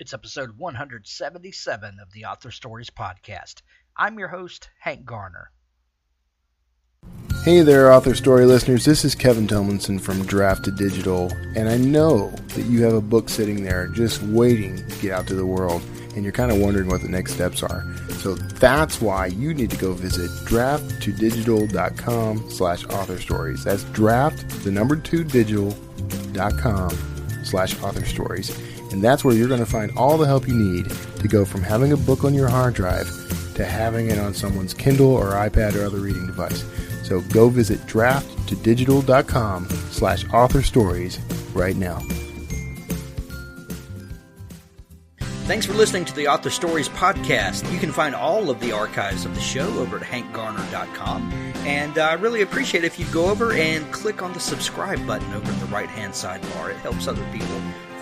It's episode 177 of the Author Stories podcast. I'm your host, Hank Garner. Hey there, Author Story listeners. This is Kevin Tomlinson from Draft to Digital, and I know that you have a book sitting there just waiting to get out to the world, and you're kind of wondering what the next steps are. So that's why you need to go visit drafttodigital.com/authorstories. That's draft2digital.com/authorstories. And that's where you're going to find all the help you need to go from having a book on your hard drive to having it on someone's Kindle or iPad or other reading device. So go visit drafttodigital.com/authorstories right now. Thanks for listening to the Author Stories podcast. You can find all of the archives of the show over at hankgarner.com. And I really appreciate it if you go over and click on the subscribe button over in the right-hand sidebar. It helps other people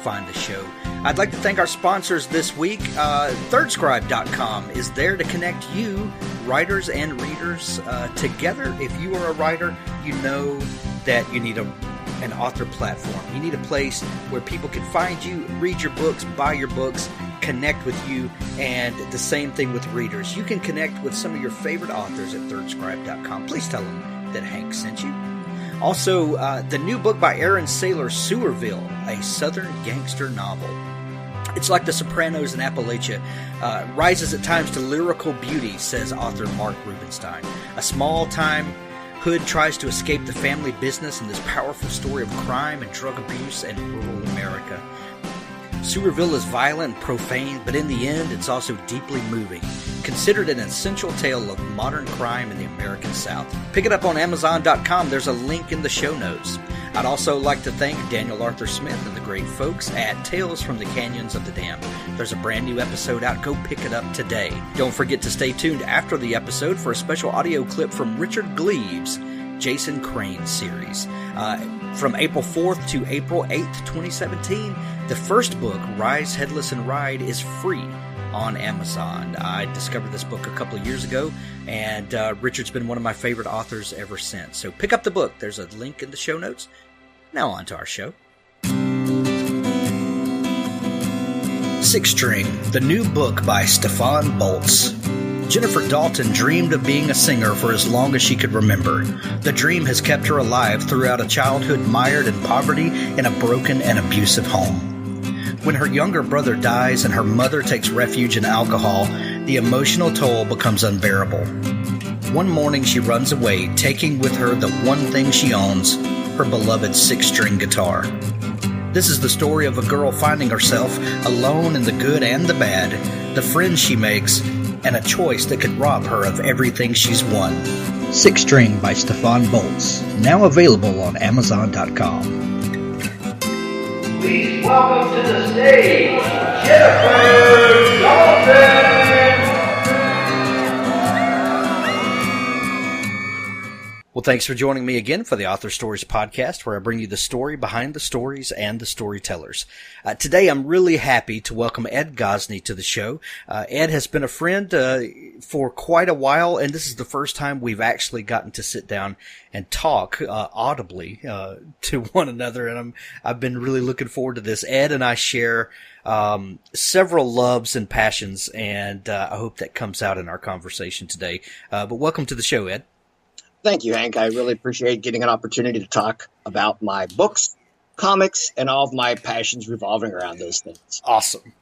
find the show. I'd like to thank our sponsors this week. ThirdScribe.com is there to connect you, writers and readers, together. If you are a writer, you know that you need an author platform. You need a place where people can find you, read your books, buy your books, connect with you, and the same thing with readers. You can connect with some of your favorite authors at ThirdScribe.com. Please tell them that Hank sent you. Also, the new book by Aaron Saylor, Sewerville, a Southern gangster novel. It's like The Sopranos in Appalachia. Rises at times to lyrical beauty, says author Mark Rubenstein. A small-time hood tries to escape the family business in this powerful story of crime and drug abuse in rural America. Sewerville is violent and profane, but in the end, it's also deeply moving. Considered an essential tale of modern crime in the American South. Pick it up on Amazon.com. There's a link in the show notes. I'd also like to thank Daniel Arthur Smith and the great folks at Tales from the Canyons of the Damned. There's a brand new episode out. Go pick it up today. Don't forget to stay tuned after the episode for a special audio clip from Richard Gleaves' Jason Crane series. From April 4th to April 8th, 2017, the first book, Rise, Headless, and Ride, is free on Amazon. I discovered this book a couple of years ago, and Richard's been one of my favorite authors ever since. So pick up the book. There's a link in the show notes. Now on to our show. Six String, the new book by Stefan Boltz. Jennifer Dalton dreamed of being a singer for as long as she could remember. The dream has kept her alive throughout a childhood mired in poverty in a broken and abusive home. When her younger brother dies and her mother takes refuge in alcohol, the emotional toll becomes unbearable. One morning she runs away, taking with her the one thing she owns, her beloved six-string guitar. This is the story of a girl finding herself alone in the good and the bad, the friends she makes, and a choice that could rob her of everything she's won. Six String by Stefan Boltz, now available on Amazon.com. Please welcome to the stage, Jennifer Dalton! Well, thanks for joining me again for the Author Stories podcast, where I bring you the story behind the stories and the storytellers. Today, I'm really happy to welcome Ed Gosney to the show. Ed has been a friend for quite a while, and this is the first time we've actually gotten to sit down and talk audibly to one another, and I've been really looking forward to this. Ed and I share several loves and passions, and I hope that comes out in our conversation today. But welcome to the show, Ed. Thank you, Hank. I really appreciate getting an opportunity to talk about my books, comics, and all of my passions revolving around those things. Awesome.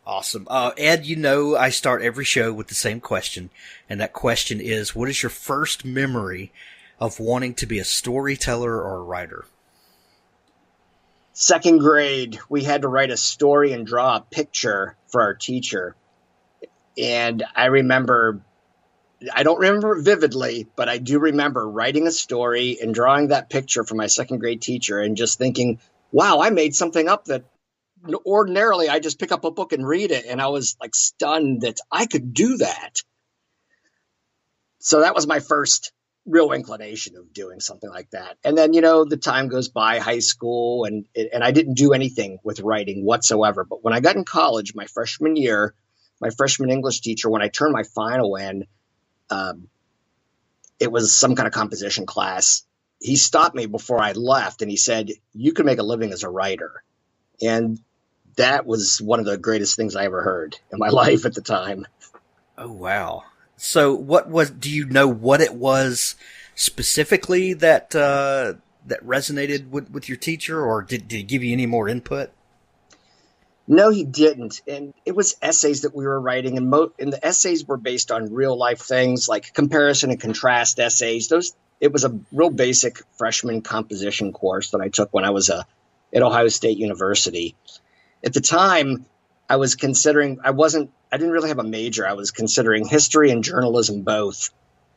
Ed, you know I start every show with the same question, and that question is, what is your first memory of wanting to be a storyteller or a writer? Second grade, we had to write a story and draw a picture for our teacher. And I don't remember vividly, but I do remember writing a story and drawing that picture for my second grade teacher and just thinking, wow, I made something up that ordinarily I just pick up a book and read it. And I was like stunned that I could do that. So that was my first real inclination of doing something like that. And then, the time goes by, high school, and I didn't do anything with writing whatsoever. But when I got in college, my freshman year, my freshman English teacher, when I turned my final in, it was some kind of composition class. He stopped me before I left and he said, "You can make a living as a writer." And that was one of the greatest things I ever heard in my life at the time. Oh, wow. So do you know what it was specifically that resonated with your teacher, or did he give you any more input? No, he didn't. And it was essays that we were writing, and the essays were based on real life things like comparison and contrast essays. It was a real basic freshman composition course that I took when I was at Ohio State University. At the time, I didn't really have a major. I was considering history and journalism both.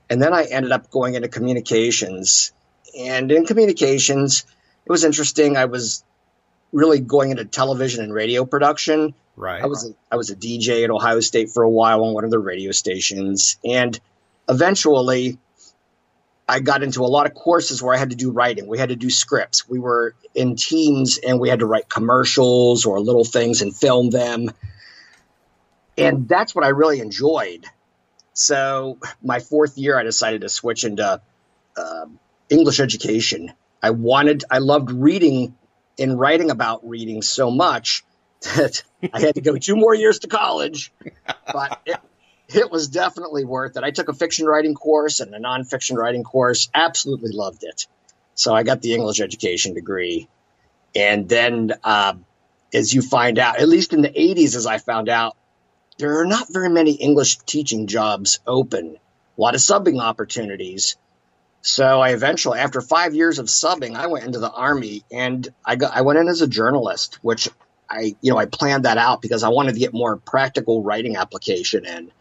And then I ended up going into communications. And in communications, it was interesting. I was really going into television and radio production. Right. I was a DJ at Ohio State for a while on one of the radio stations. And eventually I got into a lot of courses where I had to do writing. We had to do scripts. We were in teams and we had to write commercials or little things and film them. And that's what I really enjoyed. So my fourth year, I decided to switch into English education. I loved reading and writing about reading so much that I had to go 2 more years to college, but it was definitely worth it. I took a fiction writing course and a nonfiction writing course, absolutely loved it. So I got the English education degree. And then as you find out, at least in the 80s, as I found out, there are not very many English teaching jobs open, a lot of subbing opportunities. So I eventually, after 5 years of subbing, I went into the Army, and I went in as a journalist, which I planned that out because I wanted to get more practical writing application in.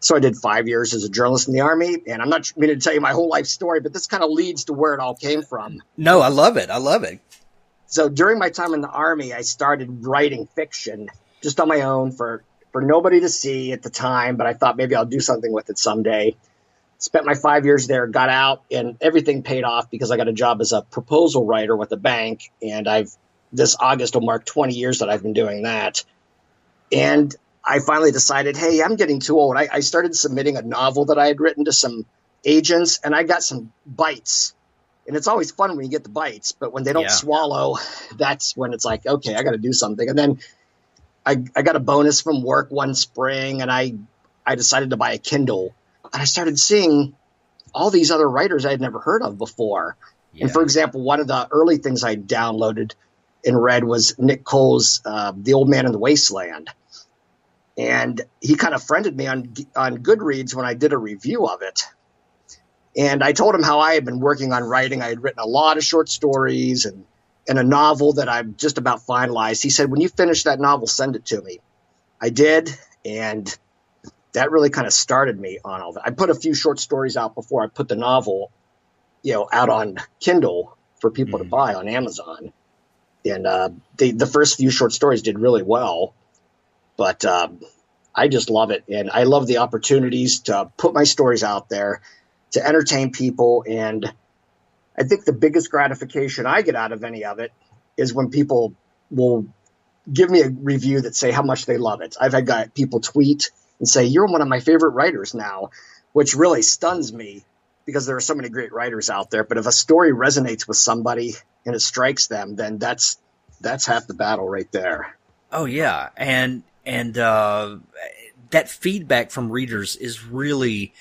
So I did 5 years as a journalist in the Army, and I'm not meaning to tell you my whole life story, but this kind of leads to where it all came from. No, I love it. I love it. So during my time in the Army, I started writing fiction just on my own for nobody to see at the time, but I thought maybe I'll do something with it someday. Spent my 5 years there, got out, and everything paid off because I got a job as a proposal writer with a bank, and this August will mark 20 years that I've been doing that. And I finally decided, hey, I'm getting too old. I started submitting a novel that I had written to some agents, and I got some bites. And it's always fun when you get the bites, but when they don't swallow, that's when it's like, okay, I got to do something. And then I got a bonus from work one spring, and I decided to buy a Kindle. And I started seeing all these other writers I had never heard of before. Yeah. And for example, one of the early things I downloaded and read was Nick Cole's The Old Man in the Wasteland. And he kind of friended me on Goodreads when I did a review of it. And I told him how I had been working on writing. I had written a lot of short stories and a novel that I'm just about finalized. He said, when you finish that novel, send it to me. I did, and that really kind of started me on all that. I put a few short stories out before I put the novel, out on Kindle for people to buy on Amazon. And the first few short stories did really well. But I just love it. And I love the opportunities to put my stories out there, to entertain people. And I think the biggest gratification I get out of any of it is when people will give me a review that say how much they love it. I've had people tweet and say, you're one of my favorite writers now, which really stuns me because there are so many great writers out there. But if a story resonates with somebody and it strikes them, then that's half the battle right there. Oh, yeah. And that feedback from readers is really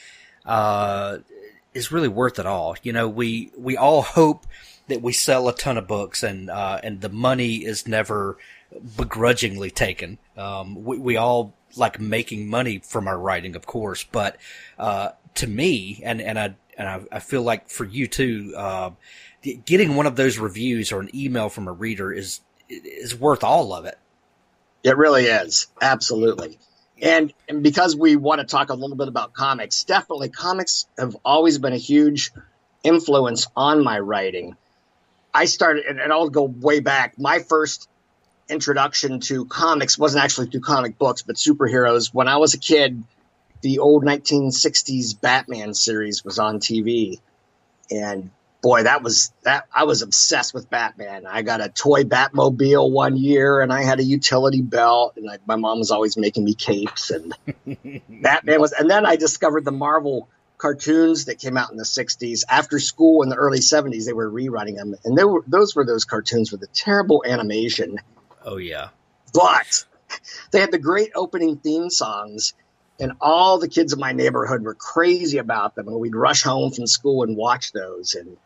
worth it all. We all hope that we sell a ton of books and the money is never begrudgingly taken. We all like making money from our writing, of course, but to me, and I feel like for you too, getting one of those reviews or an email from a reader is worth all of it. It really is. Absolutely. And because we want to talk a little bit about comics, definitely comics have always been a huge influence on my writing. I started, and I'll go way back. My first introduction to comics wasn't actually through comic books, but superheroes. When I was a kid, the old 1960s Batman series was on TV. And boy, I was obsessed with Batman. I got a toy Batmobile one year, and I had a utility belt, and my mom was always making me capes. And Batman was, and then I discovered the Marvel cartoons that came out in the 60s. After school in the early 70s, they were rerunning them, and those cartoons with the terrible animation. Oh yeah, But they had the great opening theme songs, and all the kids in my neighborhood were crazy about them, and we'd rush home from school and watch those. And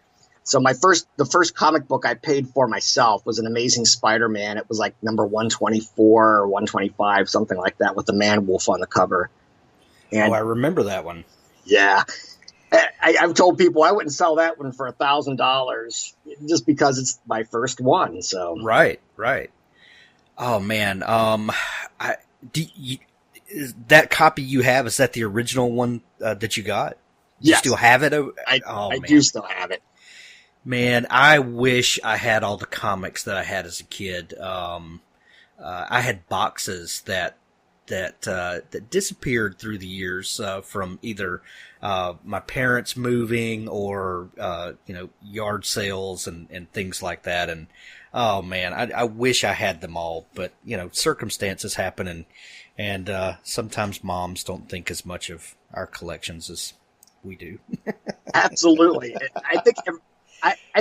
so the first comic book I paid for myself was an Amazing Spider-Man. It was like number 124 or 125, something like that, with the man-wolf on the cover. And I remember that one. yeah. I've told people I wouldn't sell that one for $1,000 just because it's my first one. So Right. Oh man, is that copy you have, is that the original one that you got? Do you still have it? I do still have it. Man, I wish I had all the comics that I had as a kid. I had boxes that disappeared through the years from either my parents moving or yard sales and things like that. And oh man, I wish I had them all, but circumstances happen, and sometimes moms don't think as much of our collections as we do. Absolutely. I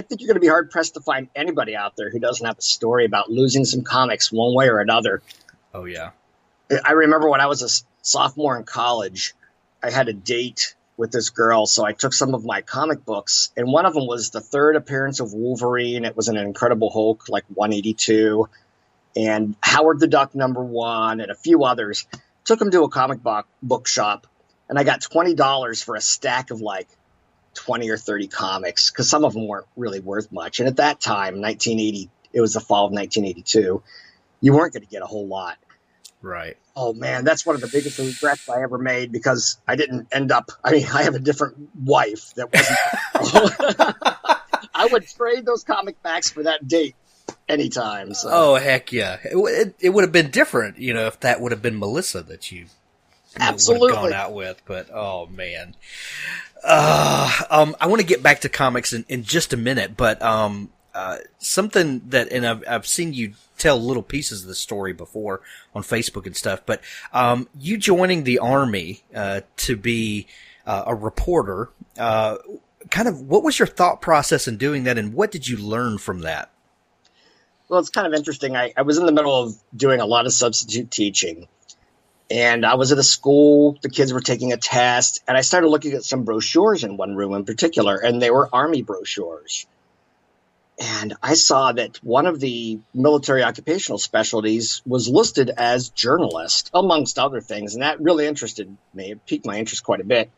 think you're going to be hard pressed to find anybody out there who doesn't have a story about losing some comics one way or another. Oh yeah. I remember when I was a sophomore in college, I had a date with this girl, so I took some of my comic books, and one of them was the third appearance of Wolverine. It was an Incredible Hulk, like 182, and Howard the Duck #1, and a few others. Took them to a comic book shop, and I got $20 for a stack of like 20 or 30 comics, because some of them weren't really worth much. And at that time, 1980, it was the fall of 1982, you weren't going to get a whole lot. Right. Oh man, that's one of the biggest regrets I ever made, because I didn't end up, I have a different wife that wasn't. I would trade those comic backs for that date anytime. So. Oh heck yeah. It would have been different, if that would have been Melissa that you absolutely would have gone out with, but oh man. I want to get back to comics in just a minute, but something that, and I've seen you tell little pieces of the story before on Facebook and stuff, but you joining the Army to be a reporter, kind of what was your thought process in doing that, and what did you learn from that? Well, it's kind of interesting. I was in the middle of doing a lot of substitute teaching, and I was at a school, the kids were taking a test, and I started looking at some brochures in one room in particular, and they were Army brochures. And I saw that one of the military occupational specialties was listed as journalist, amongst other things. And that really interested me. It piqued my interest quite a bit.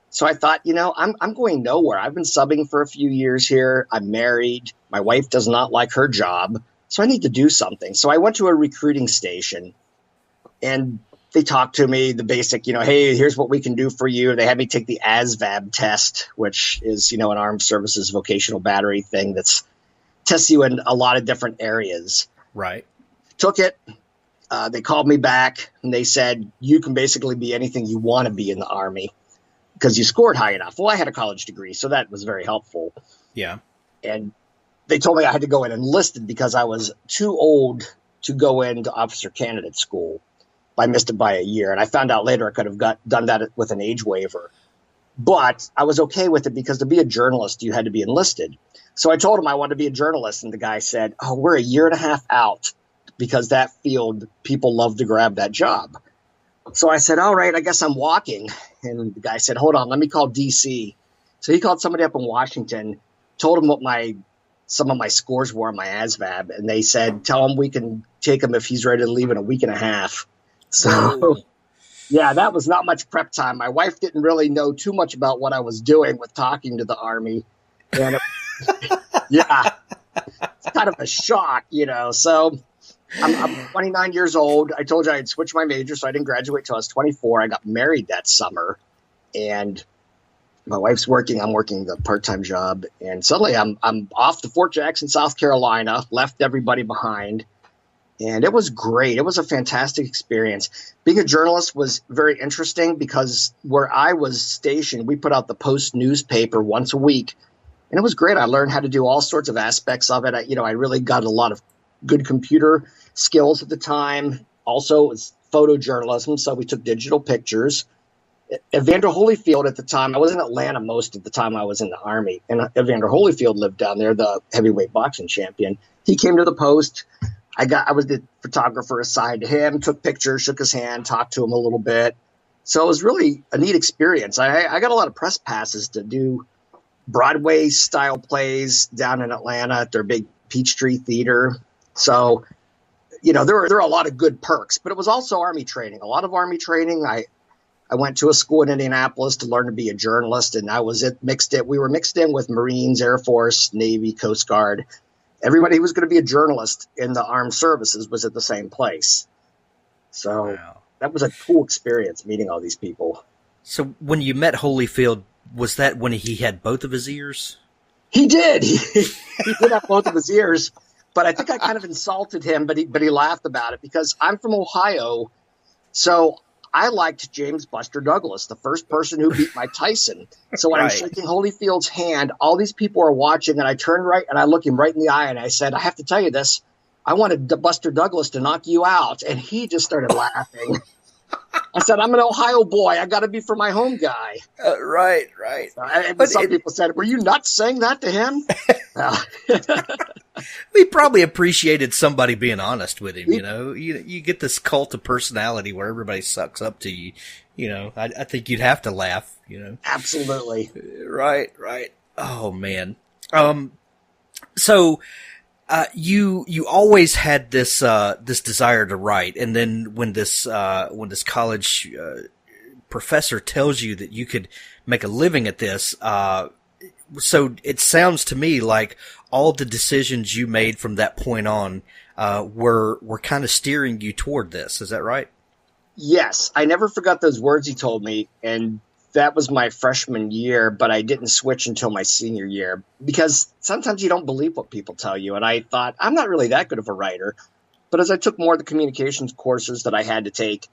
So I thought, I'm going nowhere. I've been subbing for a few years here. I'm married. My wife does not like her job. So I need to do something. So I went to a recruiting station, and they talked to me, the basic, hey, here's what we can do for you. They had me take the ASVAB test, which is, an armed services vocational battery thing that's tests you in a lot of different areas. Right. Took it. They called me back, and they said, you can basically be anything you want to be in the Army because you scored high enough. Well, I had a college degree, so that was very helpful. Yeah. And they told me I had to go in enlisted because I was too old to go into officer candidate school. I missed it by a year, and I found out later I could have done that with an age waiver. But I was okay with it because to be a journalist, you had to be enlisted. So I told him I wanted to be a journalist, and the guy said, oh, we're a year and a half out because that field, people love to grab that job. So I said, all right, I guess I'm walking. And the guy said, hold on, let me call DC. So he called somebody up in Washington, told him what some of my scores were on my ASVAB, and they said, tell him we can take him if he's ready to leave in a week and a half. So, yeah, that was not much prep time. My wife didn't really know too much about what I was doing with talking to the Army. And yeah, it's kind of a shock, So I'm 29 years old. I told you I had switched my major, so I didn't graduate till I was 24. I got married that summer, and my wife's working. I'm working the part-time job, and suddenly I'm off to Fort Jackson, South Carolina, left everybody behind. And it was great. It was a fantastic experience. Being a journalist was very interesting because where I was stationed, we put out the Post newspaper once a week. And it was great. I learned how to do all sorts of aspects of it. I really got a lot of good computer skills at the time. Also, it was photojournalism, so we took digital pictures. Evander Holyfield at the time, I was in Atlanta most of the time I was in the Army. And Evander Holyfield lived down there, the heavyweight boxing champion. He came to the Post. I was the photographer assigned to him, took pictures, shook his hand, talked to him a little bit. So it was really a neat experience. I got a lot of press passes to do Broadway style plays down in Atlanta at their big Peachtree Theater. So, there were a lot of good perks, but it was also Army training, a lot of Army training. I went to a school in Indianapolis to learn to be a journalist, and we were mixed in with Marines, Air Force, Navy, Coast Guard. Everybody who was going to be a journalist in the armed services was at the same place. So wow. That was a cool experience meeting all these people. So when you met Holyfield, was that when he had both of his ears? He did. He did have both of his ears, but I think I kind of insulted him, but he laughed about it because I'm from Ohio. So I liked James Buster Douglas, the first person who beat Mike Tyson. So when I'm shaking Holyfield's hand, all these people are watching, and I turn right and I look him right in the eye and I said, I have to tell you this. I wanted Buster Douglas to knock you out. And he just started laughing. I said, I'm an Ohio boy. I got to be for my home guy. Right. But some people said, were you not saying that to him? He probably appreciated somebody being honest with him. You get this cult of personality where everybody sucks up to you. I think you'd have to laugh. Absolutely. Right. Oh man. So you always had this desire to write, and then when this college professor tells you that you could make a living at this, so it sounds to me like all the decisions you made from that point on were kind of steering you toward this. Is that right? Yes, I never forgot those words he told me, and that was my freshman year, but I didn't switch until my senior year because sometimes you don't believe what people tell you. And I thought, I'm not really that good of a writer. But as I took more of the communications courses that I had to take,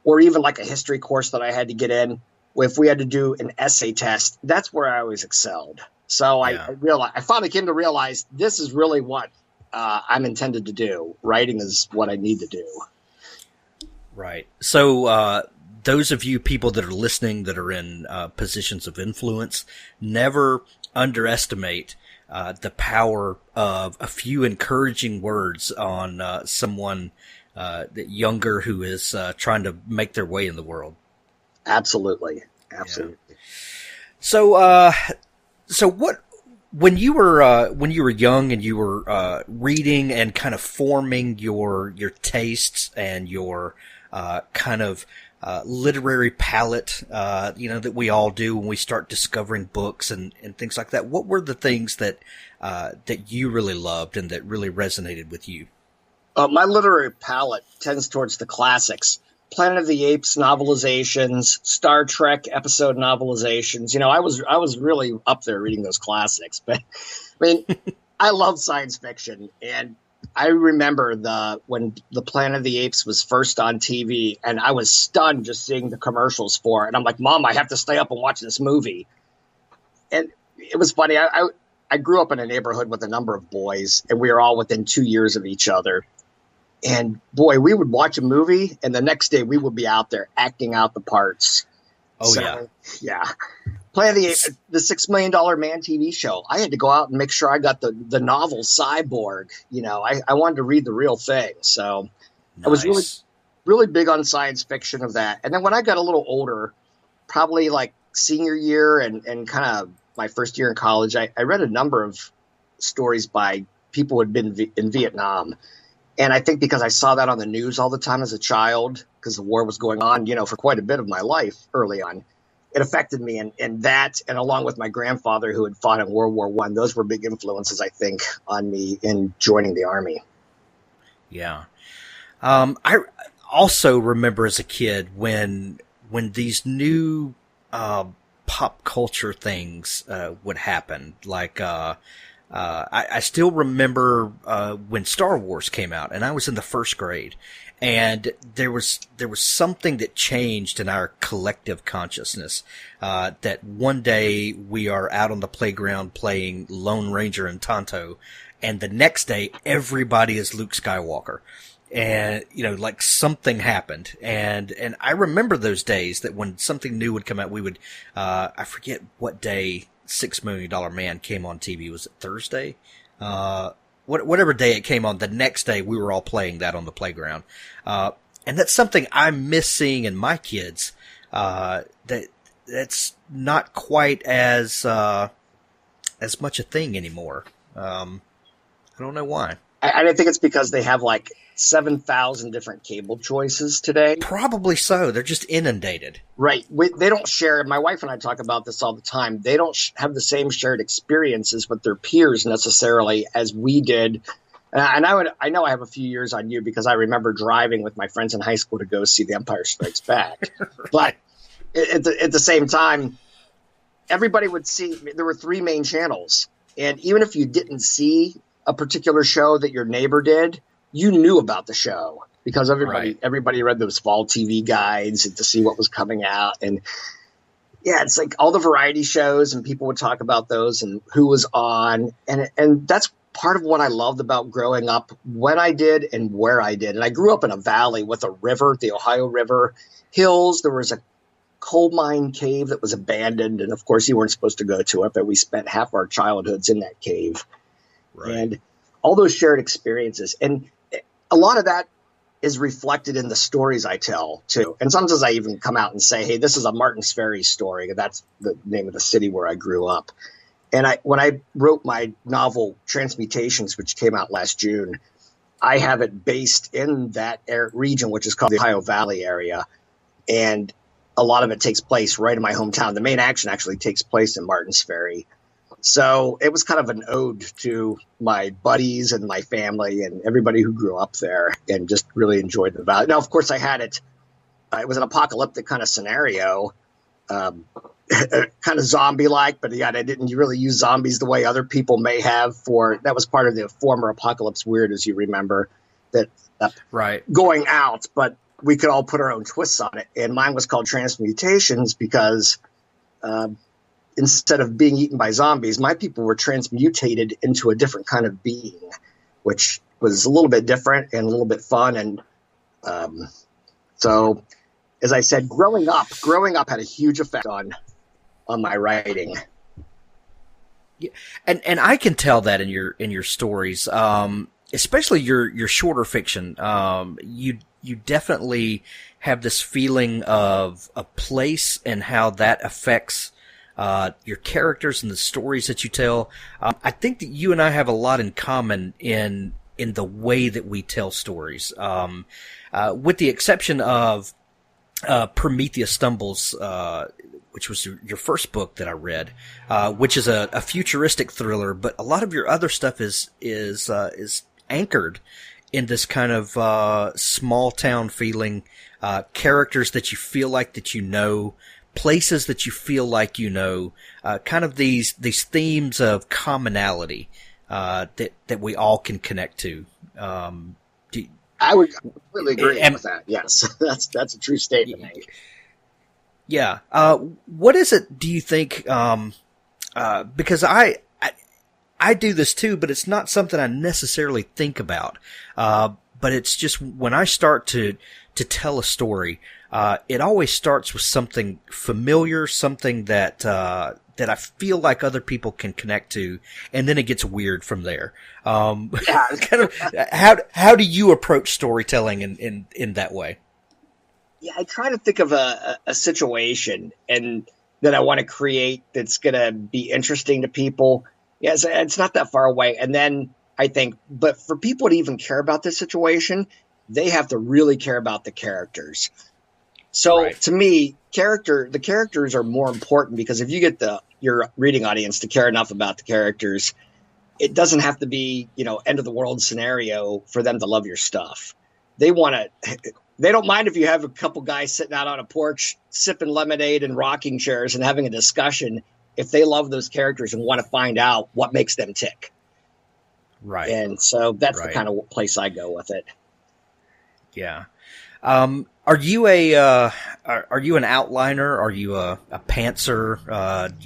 or even like a history course that I had to get in, if we had to do an essay test, that's where I always excelled. So I finally came to realize this is really what I'm intended to do. Writing is what I need to do. Right. So, those of you people that are listening that are in positions of influence, never underestimate the power of a few encouraging words on someone younger who is trying to make their way in the world. Absolutely. Yeah. So what? When you were young and you were reading and kind of forming your tastes and your kind of literary palette, that we all do when we start discovering books and things like that. What were the things that you really loved and that really resonated with you? My literary palette tends towards the classics. Planet of the Apes novelizations, Star Trek episode novelizations. I was really up there reading those classics. But I mean, I love science fiction, and I remember when the Planet of the Apes was first on TV, and I was stunned just seeing the commercials for it. And I'm like, Mom, I have to stay up and watch this movie. And it was funny. I grew up in a neighborhood with a number of boys, and we were all within 2 years of each other. And boy, we would watch a movie, and the next day we would be out there acting out the parts. Yeah. Planet of the Apes, the $6 Million Man TV show. I had to go out and make sure I got the novel Cyborg. I wanted to read the real thing. So nice. I was really, really big on science fiction of that. And then when I got a little older, probably like senior year and kind of my first year in college, I read a number of stories by people who had been in Vietnam. And I think because I saw that on the news all the time as a child, because the war was going on, for quite a bit of my life early on, it affected me. And that, and along with my grandfather who had fought in World War I, those were big influences, I think, on me in joining the Army. Yeah. I also remember as a kid when these new pop culture things would happen, like I still remember when Star Wars came out, and I was in the first grade, and there was something that changed in our collective consciousness. That one day we are out on the playground playing Lone Ranger and Tonto, and the next day everybody is Luke Skywalker. And, like something happened. And I remember those days that when something new would come out, we would, I forget what day $6 Million Man came on TV. Was it Thursday? whatever day it came on, the next day we were all playing that on the playground. And that's something I miss seeing in my kids. That's not quite as much a thing anymore. I don't know why. I think it's because they have like 7,000 different cable choices today. Probably so. They're just inundated. Right. They don't share. My wife and I talk about this all the time. They don't have the same shared experiences with their peers necessarily as we did. And I know I have a few years on you because I remember driving with my friends in high school to go see The Empire Strikes Back. But at the same time, everybody would see. There were 3 main channels, and even if you didn't see a particular show that your neighbor did, you knew about the show because everybody read those fall TV guides to see what was coming out. And yeah, it's like all the variety shows, and people would talk about those and who was on. And that's part of what I loved about growing up when I did and where I did. And I grew up in a valley with a river, the Ohio River, hills. There was a coal mine cave that was abandoned. And of course you weren't supposed to go to it, but we spent half our childhoods in that cave. Right. And all those shared experiences. And a lot of that is reflected in the stories I tell too. And sometimes I even come out and say, hey, this is a Martins Ferry story. That's the name of the city where I grew up. And when I wrote my novel Transmutations, which came out last June, I have it based in that region, which is called the Ohio Valley area. And a lot of it takes place right in my hometown. The main action actually takes place in Martins Ferry. So it was kind of an ode to my buddies and my family and everybody who grew up there and just really enjoyed the valley. Now, of course, I had it. It was an apocalyptic kind of scenario, kind of zombie-like, but yet I didn't really use zombies the way other people may have. That was part of the former Apocalypse Weird, as you remember, that right going out, but we could all put our own twists on it. And mine was called Transmutations because instead of being eaten by zombies, my people were transmutated into a different kind of being, which was a little bit different and a little bit fun. And so, as I said, growing up had a huge effect on my writing. Yeah, and I can tell that in your stories, especially your shorter fiction. You definitely have this feeling of a place and how that affects your characters and the stories that you tell. I think that you and I have a lot in common in the way that we tell stories. With the exception of Prometheus Stumbles, which was your first book that I read, which is a futuristic thriller, but a lot of your other stuff is anchored in this kind of small town feeling, characters that you feel like that you know, places that you feel like you know, kind of these themes of commonality that we all can connect to. I would completely agree with that. Yes, that's a true statement. Yeah. What is it? Do you think? Because I do this too, but it's not something I necessarily think about. But it's just when I start to tell a story, it always starts with something familiar, something that I feel like other people can connect to, and then it gets weird from there. Kind of, how do you approach storytelling in that way? Yeah, I try to think of a situation and that I want to create that's going to be interesting to people. Yeah, it's not that far away. And then I think, but for people to even care about this situation, they have to really care about the characters. So to me, the characters are more important because if you get your reading audience to care enough about the characters, it doesn't have to be, end of the world scenario for them to love your stuff. They don't mind if you have a couple guys sitting out on a porch, sipping lemonade and rocking chairs and having a discussion if they love those characters and want to find out what makes them tick. Right. And so that's the kind of place I go with it. Yeah. Are you an outliner? Are you a pantser?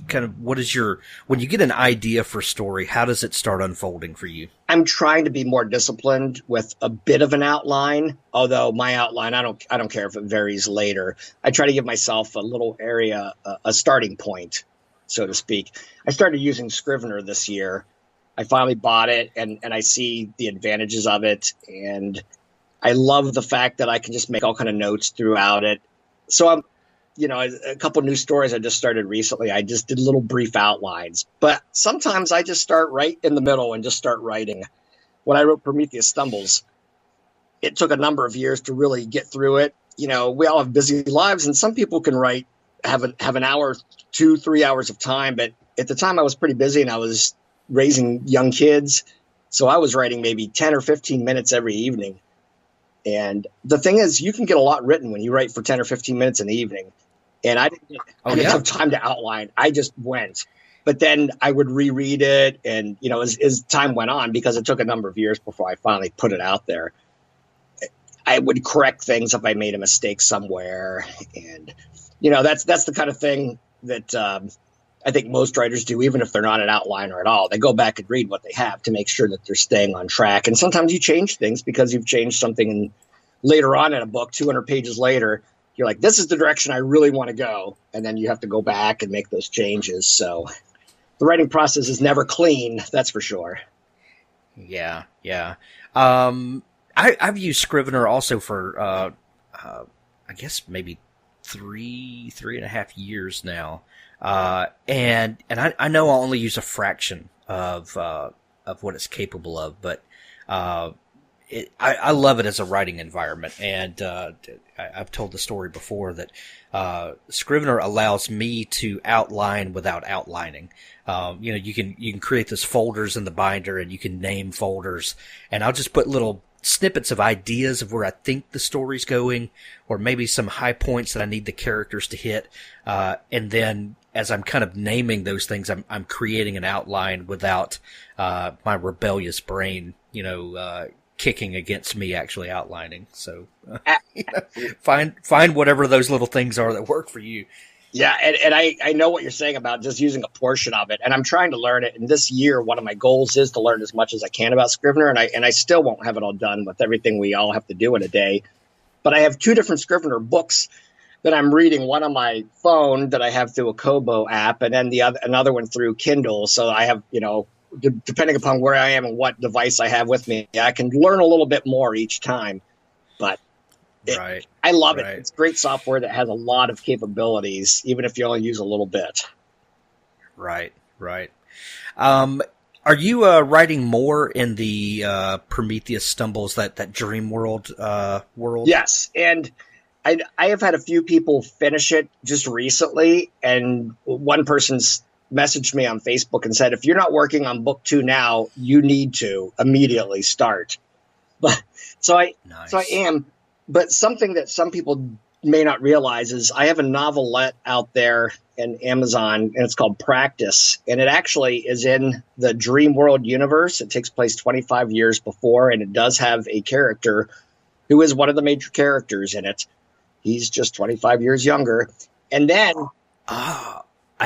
Kind of when you get an idea for a story, how does it start unfolding for you? I'm trying to be more disciplined with a bit of an outline, although my outline, I don't care if it varies later. I try to give myself a little area, a starting point, so to speak. I started using Scrivener this year. I finally bought it, and I see the advantages of it, and I love the fact that I can just make all kind of notes throughout it. So I'm, a couple new stories I just started recently. I just did little brief outlines, but sometimes I just start right in the middle and just start writing. When I wrote Prometheus Stumbles, it took a number of years to really get through it. We all have busy lives, and some people can have an hour, 2-3 hours of time. But at the time I was pretty busy, and I was raising young kids. So I was writing maybe 10 or 15 minutes every evening. And the thing is, you can get a lot written when you write for 10 or 15 minutes in the evening. And I didn't have time to outline. I just went. But then I would reread it. And, as time went on, because it took a number of years before I finally put it out there, I would correct things if I made a mistake somewhere. And, that's the kind of thing that I think most writers do, even if they're not an outliner at all. They go back and read what they have to make sure that they're staying on track. And sometimes you change things because you've changed something, and later on in a book, 200 pages later, you're like, this is the direction I really want to go. And then you have to go back and make those changes. So the writing process is never clean. That's for sure. Yeah. Yeah. I've used Scrivener also for, I guess maybe 3.5 years now. And I know I'll only use a fraction of what it's capable of, but, I love it as a writing environment. And, I've told the story before that, Scrivener allows me to outline without outlining. You can create those folders in the binder, and you can name folders, and I'll just put little snippets of ideas of where I think the story's going, or maybe some high points that I need the characters to hit. And then as I'm kind of naming those things, I'm creating an outline without, my rebellious brain, kicking against me actually outlining. So, find whatever those little things are that work for you. Yeah, and I know what you're saying about just using a portion of it, and I'm trying to learn it. And this year, one of my goals is to learn as much as I can about Scrivener, and I still won't have it all done with everything we all have to do in a day. But I have 2 different Scrivener books that I'm reading, one on my phone that I have through a Kobo app, and then another one through Kindle. So I have, depending upon where I am and what device I have with me, I can learn a little bit more each time. But I love it. It's great software that has a lot of capabilities, even if you only use a little bit. Right. Are you writing more in the Prometheus Stumbles, that dream world? Yes, and I have had a few people finish it just recently, and one person's messaged me on Facebook and said, if you're not working on book 2 now, you need to immediately start. But so I am. But something that some people may not realize is I have a novelette out there in Amazon, and it's called Practice. And it actually is in the Dream World universe. It takes place 25 years before, and it does have a character who is one of the major characters in it. He's just 25 years younger. And then... I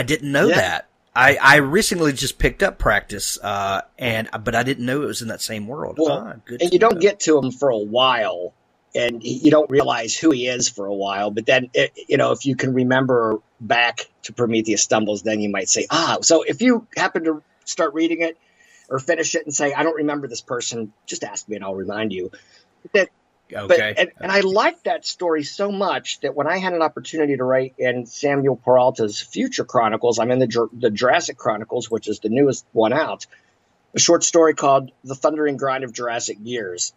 didn't know that. I recently just picked up Practice, but I didn't know it was in that same world. Well, and you don't get to him for a while. And you don't realize who he is for a while. But then, if you can remember back to Prometheus Stumbles, then you might say, so if you happen to start reading it or finish it and say, I don't remember this person, just ask me and I'll remind you. Okay. And I liked that story so much that when I had an opportunity to write in Samuel Peralta's Future Chronicles, I'm in the Jurassic Chronicles, which is the newest one out, a short story called The Thundering Grind of Jurassic Years.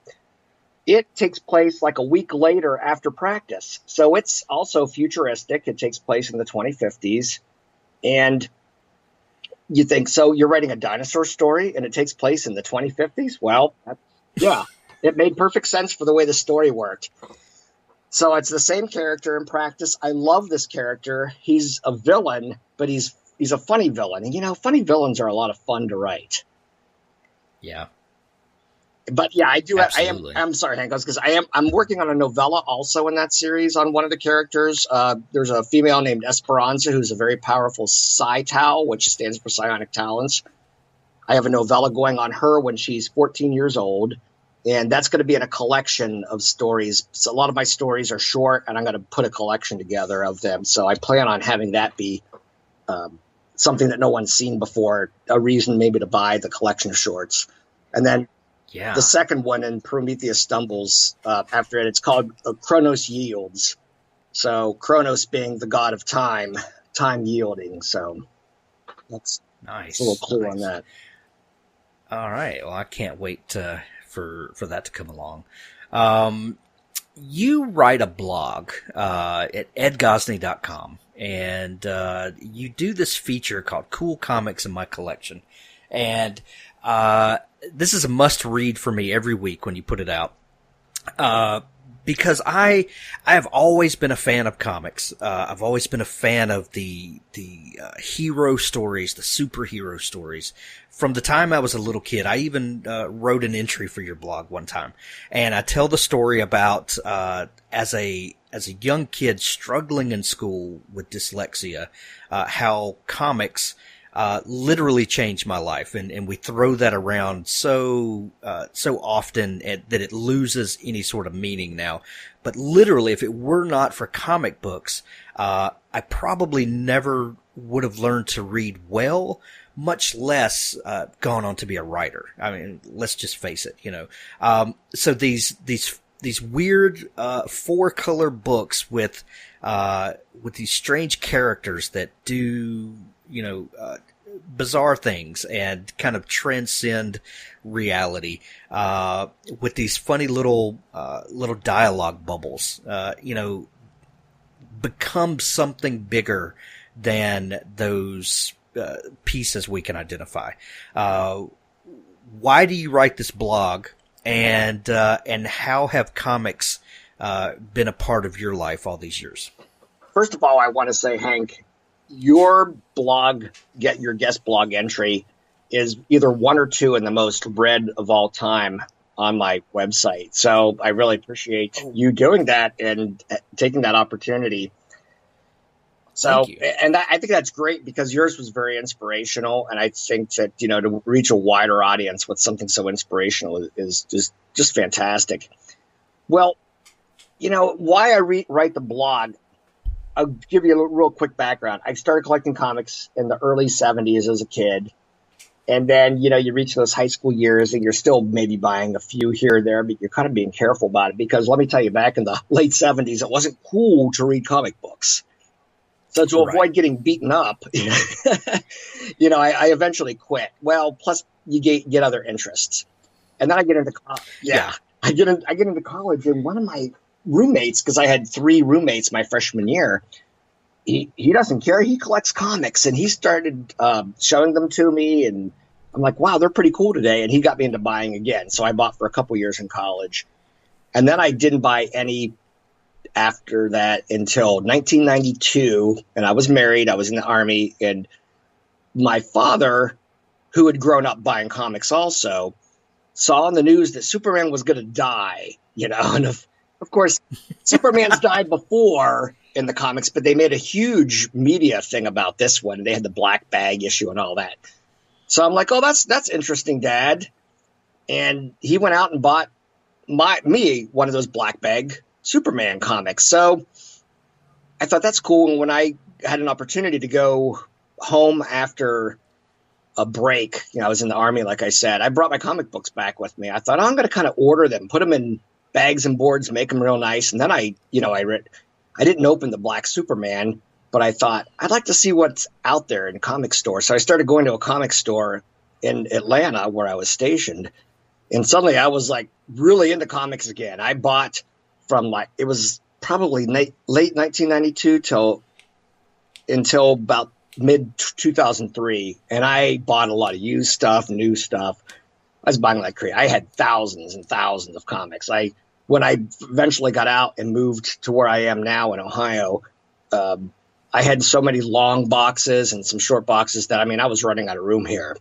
It takes place like a week later after Practice. So it's also futuristic. It takes place in the 2050s. And you think, so you're writing a dinosaur story and it takes place in the 2050s? Well, yeah, it made perfect sense for the way the story worked. So it's the same character in Practice. I love this character. He's a villain, but he's a funny villain. And, funny villains are a lot of fun to write. Yeah. But yeah, I do. Absolutely. I'm sorry, Hank, because I'm working on a novella also in that series on one of the characters. There's a female named Esperanza who's a very powerful psi tau, which stands for psionic talents. I have a novella going on her when she's 14 years old, and that's going to be in a collection of stories. So a lot of my stories are short, and I'm going to put a collection together of them. So I plan on having that be something that no one's seen before, a reason maybe to buy the collection of shorts. And then the second one, in Prometheus Stumbles, after it, it's called Kronos Yields. So Kronos being the god of time yielding. So that's nice. A little clue on that. All right. Well, I can't wait for that to come along. You write a blog at edgosney.com, and you do this feature called Cool Comics in My Collection. And this is a must-read for me every week when you put it out. Because I have always been a fan of comics. I've always been a fan of the hero stories, the superhero stories. From the time I was a little kid, I even wrote an entry for your blog one time, and I tell the story about as a young kid struggling in school with dyslexia, how comics literally changed my life, and we throw that around so often that it loses any sort of meaning now. But literally, if it were not for comic books, I probably never would have learned to read well, much less gone on to be a writer. I mean, let's just face it, So these weird 4-color books with these strange characters that do bizarre things and kind of transcend reality, with these funny little dialogue bubbles, become something bigger than those pieces we can identify. Why do you write this blog, and how have comics been a part of your life all these years? First of all, I want to say, Hank, your blog, your guest blog entry, is either 1 or 2 in the most read of all time on my website. So I really appreciate you doing that and taking that opportunity. So, and I think that's great, because yours was very inspirational. And I think that, to reach a wider audience with something so inspirational is just fantastic. Well, why I write the blog, I'll give you a real quick background. I started collecting comics in the early 70s as a kid. And then, you reach those high school years and you're still maybe buying a few here or there, but you're kind of being careful about it, because let me tell you, back in the late 70s, it wasn't cool to read comic books. So to avoid getting beaten up, I eventually quit. Well, plus you get other interests. And then I get into college. I get into college, and one of my roommates, because I had 3 roommates my freshman year, he doesn't care. He collects comics, and he started showing them to me, and I'm like, wow, they're pretty cool today. And he got me into buying again. So I bought for a couple years in college, and then I didn't buy any after that until 1992, and I was married. I was in the Army, and my father, who had grown up buying comics also, saw on the news that Superman was going to die, and of course, Superman's died before in the comics, but they made a huge media thing about this one. They had the black bag issue and all that. So I'm like, oh, that's interesting, Dad. And he went out and bought me one of those black bag Superman comics. So I thought that's cool. And when I had an opportunity to go home after a break, I was in the Army, like I said, I brought my comic books back with me. I thought, I'm going to kind of order them, put them in bags and boards, make them real nice. And then I didn't open the black Superman, but I thought I'd like to see what's out there in comic stores. So I started going to a comic store in Atlanta where I was stationed. And suddenly I was like really into comics again. I bought from it was probably late 1992 until about mid 2003. And I bought a lot of used stuff, new stuff. I was buying like crazy. I had thousands and thousands of comics. When I eventually got out and moved to where I am now in Ohio, I had so many long boxes and some short boxes that, I was running out of room here.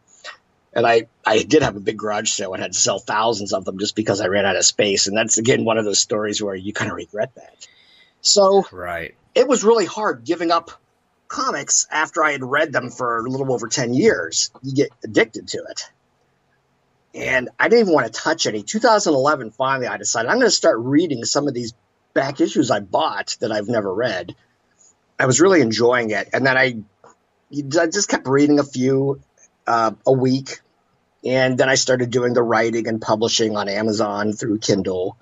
And I did have a big garage sale and had to sell thousands of them just because I ran out of space. And that's, again, one of those stories where you kind of regret that. So it was really hard giving up comics after I had read them for a little over 10 years. You get addicted to it. And I didn't even want to touch any. 2011, finally, I decided I'm going to start reading some of these back issues I bought that I've never read. I was really enjoying it. And then I I just kept reading a few a week. And then I started doing the writing and publishing on Amazon through Kindle.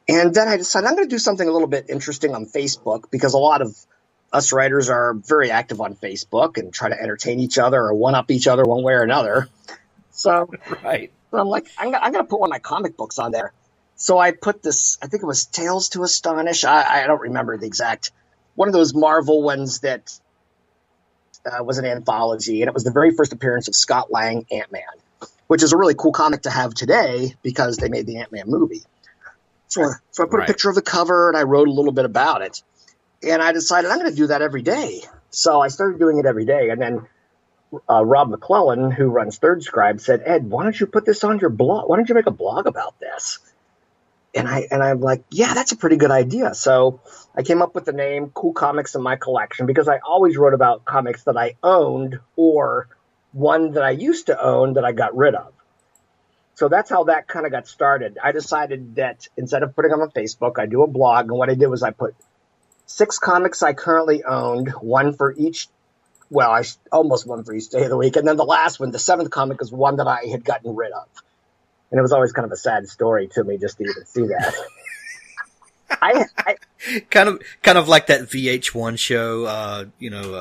And then I decided I'm going to do something a little bit interesting on Facebook, because a lot of us writers are very active on Facebook and try to entertain each other or one-up each other one way or another. So, Right. So I'm like, I'm going to put one of my comic books on there. So I put this, I think it was Tales to Astonish. I don't remember the exact, one of those Marvel ones that was an anthology. And it was the very first appearance of Scott Lang, Ant-Man, which is a really cool comic to have today because they made the Ant-Man movie. So I put a picture of the cover and I wrote a little bit about it. And I decided I'm going to do that every day. So I started doing it every day. And then Rob McClellan, who runs Third Scribe, said, Ed, why don't you put this on your blog? Why don't you make a blog about this? And I'm like, yeah, that's a pretty good idea. So I came up with the name Cool Comics in My Collection, because I always wrote about comics that I owned or one that I used to own that I got rid of. So that's how that kind of got started. I decided that instead of putting them on Facebook, I do a blog. And what I did was I put 6 comics I currently owned, one for each. Well, almost one for each day of the week. And then the last one, the 7th comic, is one that I had gotten rid of. And it was always kind of a sad story to me just to even see that. I kind of like that VH1 show,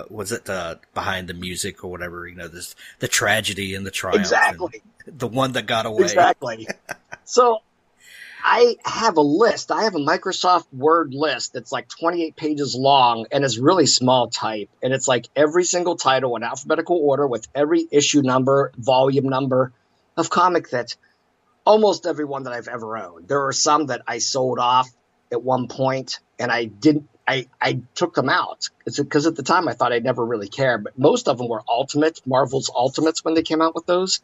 was it Behind the Music or whatever, this the tragedy and the triumph. Exactly. The one that got away. Exactly. So I have a list. I have a Microsoft Word list that's like 28 pages long and is really small type. And it's like every single title in alphabetical order with every issue number, volume number of comic that almost every one that I've ever owned. There are some that I sold off at one point and I took them out. It's because at the time I thought I'd never really care, but most of them were Marvel's Ultimates when they came out with those.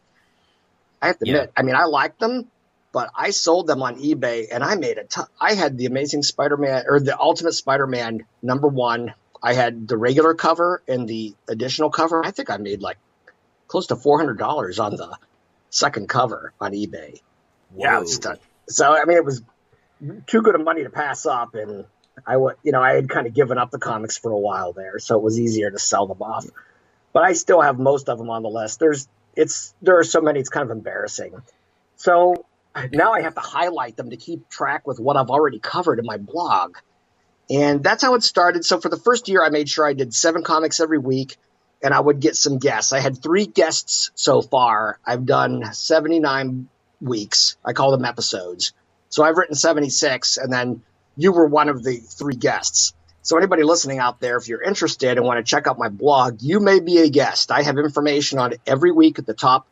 I have to admit, I mean, I liked them, but I sold them on eBay and I made I had the Amazing Spider-Man or the Ultimate Spider-Man #1. I had the regular cover and the additional cover. I think I made like close to $400 on the second cover on eBay. Whoa. Yeah, so I mean, it was too good of money to pass up, and I had kind of given up the comics for a while there, so it was easier to sell them off. But I still have most of them on the list. There are so many, it's kind of embarrassing. So now I have to highlight them to keep track with what I've already covered in my blog. And that's how it started. So for the first year, I made sure I did 7 comics every week, and I would get some guests. I had 3 guests so far. I've done 79 weeks. I call them episodes. So I've written 76, and then you were one of the 3 guests. So anybody listening out there, if you're interested and want to check out my blog, you may be a guest. I have information on it every week at the top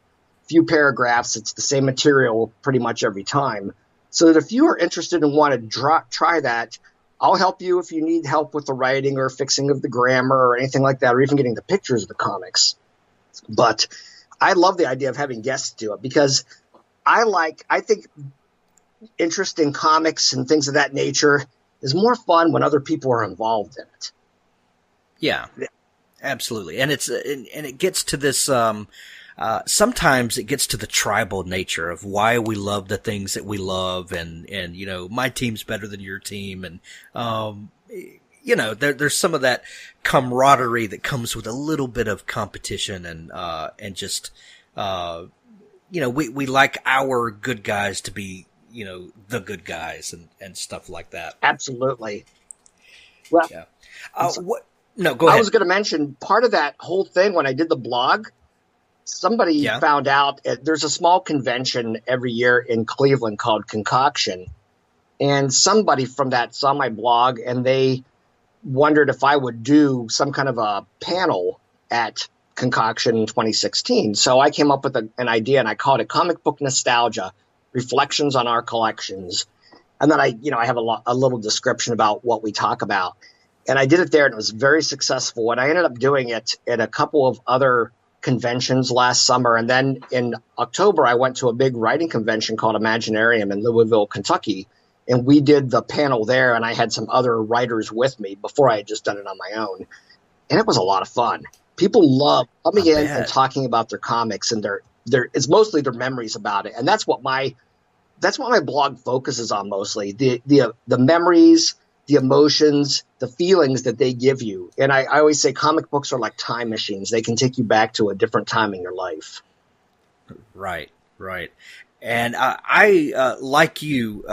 few paragraphs. It's the same material pretty much every time. So that if you are interested and want to try that, I'll help you if you need help with the writing or fixing of the grammar or anything like that, or even getting the pictures of the comics. But I love the idea of having guests do it because I think interesting comics and things of that nature is more fun when other people are involved in it. Yeah, absolutely. And it gets to this, sometimes it gets to the tribal nature of why we love the things that we love and my team's better than your team. And, there's some of that camaraderie that comes with a little bit of competition and just, we like our good guys to be, the good guys and stuff like that. Absolutely. Well, yeah. No, go ahead. I was going to mention part of that whole thing when I did the blog. Somebody found out there's a small convention every year in Cleveland called Concoction. And somebody from that saw my blog and they wondered if I would do some kind of a panel at Concoction in 2016. So I came up with an idea and I called it Comic Book Nostalgia, Reflections on Our Collections. And then I have a little description about what we talk about. And I did it there and it was very successful. And I ended up doing it at a couple of other conventions last summer. And then in October, I went to a big writing convention called Imaginarium in Louisville, Kentucky. And we did the panel there. And I had some other writers with me before I had just done it on my own. And it was a lot of fun. People love coming in and talking about their comics and it's mostly their memories about it. And that's what my blog focuses on mostly. The memories the emotions, the feelings that they give you. And I always say comic books are like time machines. They can take you back to a different time in your life. Right, right. And I like you,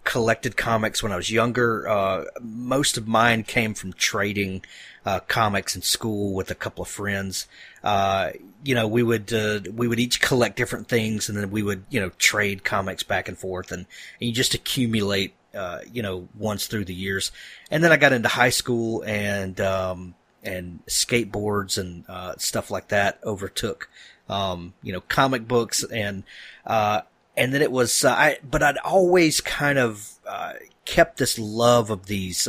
collected comics when I was younger. Most of mine came from trading comics in school with a couple of friends. We would each collect different things, and then we would, trade comics back and forth, and you just accumulate, ones through the years. And then I got into high school, and skateboards and stuff like that overtook, comic books, and then it was, but I'd always kind of kept this love of these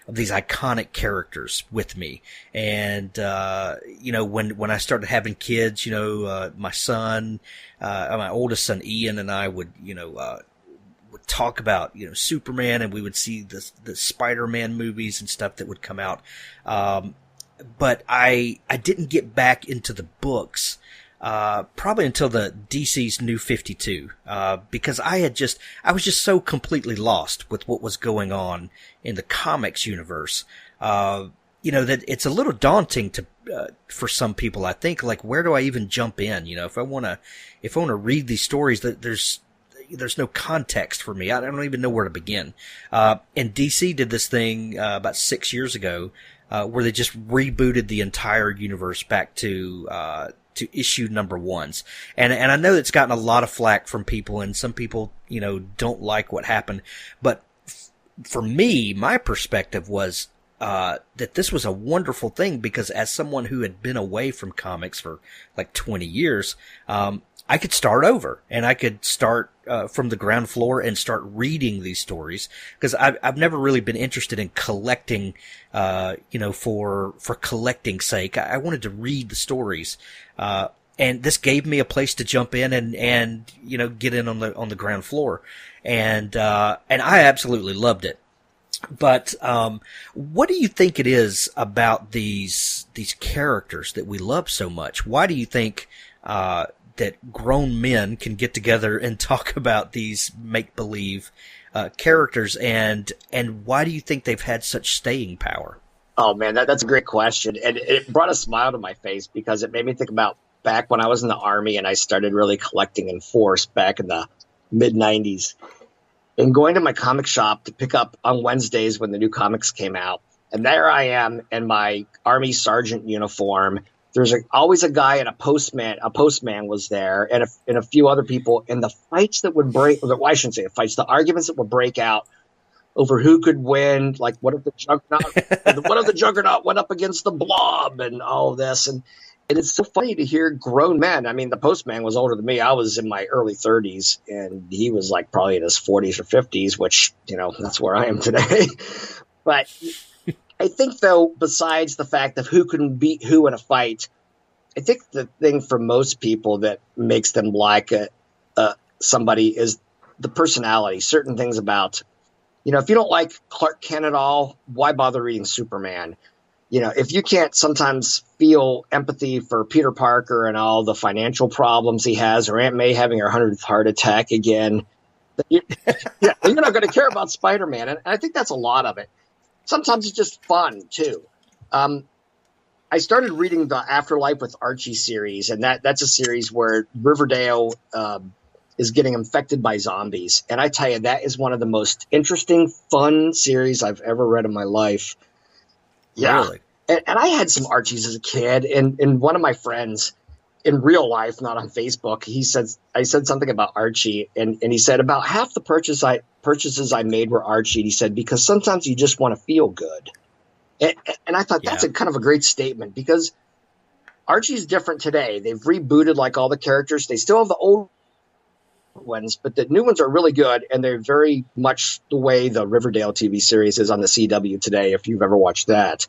iconic characters with me. And, when I started having kids, my son, my oldest son, Ian, and I would talk about, Superman, and we would see the Spider-Man movies and stuff that would come out. But I didn't get back into the books, probably until the DC's New 52, because I was just so completely lost with what was going on in the comics universe, that it's a little daunting for some people, I think, like, where do I even jump in? If I want to read these stories, that there's no context for me. I don't even know where to begin. And DC did this thing, about 6 years ago, where they just rebooted the entire universe back to issue number ones. And I know it's gotten a lot of flack from people, and some people, don't like what happened. But for me, my perspective was, that this was a wonderful thing, because as someone who had been away from comics for like 20 years, I could start over, and I could start from the ground floor and start reading these stories, because I've never really been interested in collecting, for collecting's sake. I wanted to read the stories, and this gave me a place to jump in and get in on the ground floor, and I absolutely loved it. But what do you think it is about these characters that we love so much? Why do you think that grown men can get together and talk about these make-believe characters, and why do you think they've had such staying power? Oh man, that's a great question, and it brought a smile to my face, because it made me think about back when I was in the Army and I started really collecting in force back in the mid-90s, and going to my comic shop to pick up on Wednesdays when the new comics came out, and there I am in my Army sergeant uniform. There's always a guy and a postman. A postman was there, and a few other people. And the fights that would break, well, I shouldn't say the fights, the arguments that would break out over who could win. Like, what if the Juggernaut went up against the Blob, and all this. And it's so funny to hear grown men. I mean, the postman was older than me. I was in my early 30s, and he was like probably in his 40s or 50s, which, that's where I am today. But I think, though, besides the fact of who can beat who in a fight, I think the thing for most people that makes them like somebody is the personality. Certain things about, if you don't like Clark Kent at all, why bother reading Superman? If you can't sometimes feel empathy for Peter Parker and all the financial problems he has, or Aunt May having her 100th heart attack again, you're not going to care about Spider-Man. And I think that's a lot of it. Sometimes it's just fun, too. I started reading the Afterlife with Archie series, and that's a series where Riverdale is getting infected by zombies. And I tell you, that is one of the most interesting, fun series I've ever read in my life. Yeah. Really? And I had some Archies as a kid, and one of my friends in real life, not on Facebook, I said something about Archie, and he said about half the purchases I made were Archie. He said, because sometimes you just want to feel good. And I thought that's a kind of a great statement, because Archie's different today. They've rebooted like all the characters. They still have the old ones, but the new ones are really good, and they're very much the way the Riverdale TV series is on the CW today, if you've ever watched that.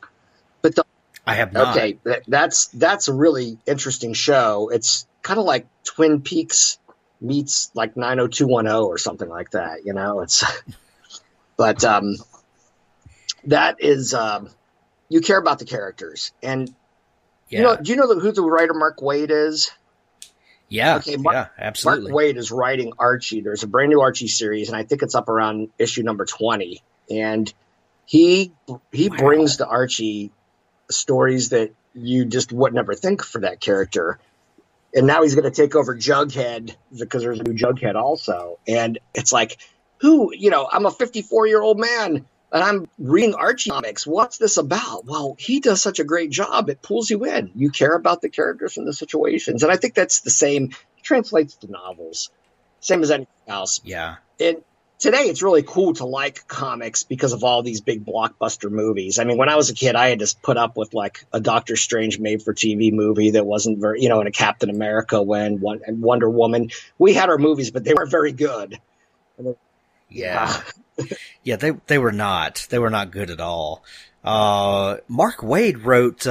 But I have not. Okay, that's a really interesting show. It's kind of like Twin Peaks meets like 90210 or something like that, It's but that is you care about the characters, and do you know who the writer Mark Waid is? Yeah, okay, absolutely. Mark Waid is writing Archie. There's a brand new Archie series, and I think it's up around issue number 20. And He Wow. brings to Archie stories that you just would never think for that character. And now he's going to take over Jughead because there's a new Jughead also. And it's like, I'm a 54-year-old man and I'm reading Archie comics. What's this about? Well, he does such a great job. It pulls you in. You care about the characters and the situations. And I think that's the same, translates to novels, same as anything else. Yeah. And today it's really cool to like comics because of all these big blockbuster movies. I mean, when I was a kid, I had to put up with like a Doctor Strange made for TV movie that wasn't very, and a Captain America and Wonder Woman. We had our movies, but they weren't very good. Yeah. Yeah, they were not. They were not good at all. Mark Waid wrote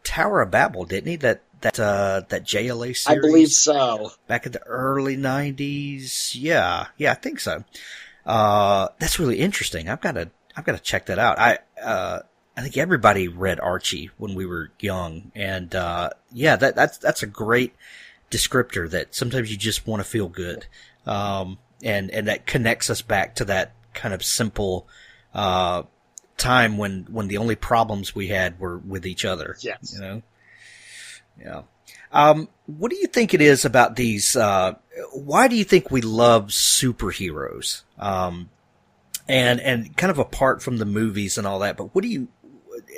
Tower of Babel, didn't he? That JLA series? I believe so. Back in the early 90s. Yeah, I think so. That's really interesting. I've got to check that out. I think everybody read Archie when we were young, and that's a great descriptor that sometimes you just want to feel good. And that connects us back to that kind of simple time when the only problems we had were with each other. Yes. Yeah. What do you think it is about these? Why do you think we love superheroes? And kind of apart from the movies and all that, but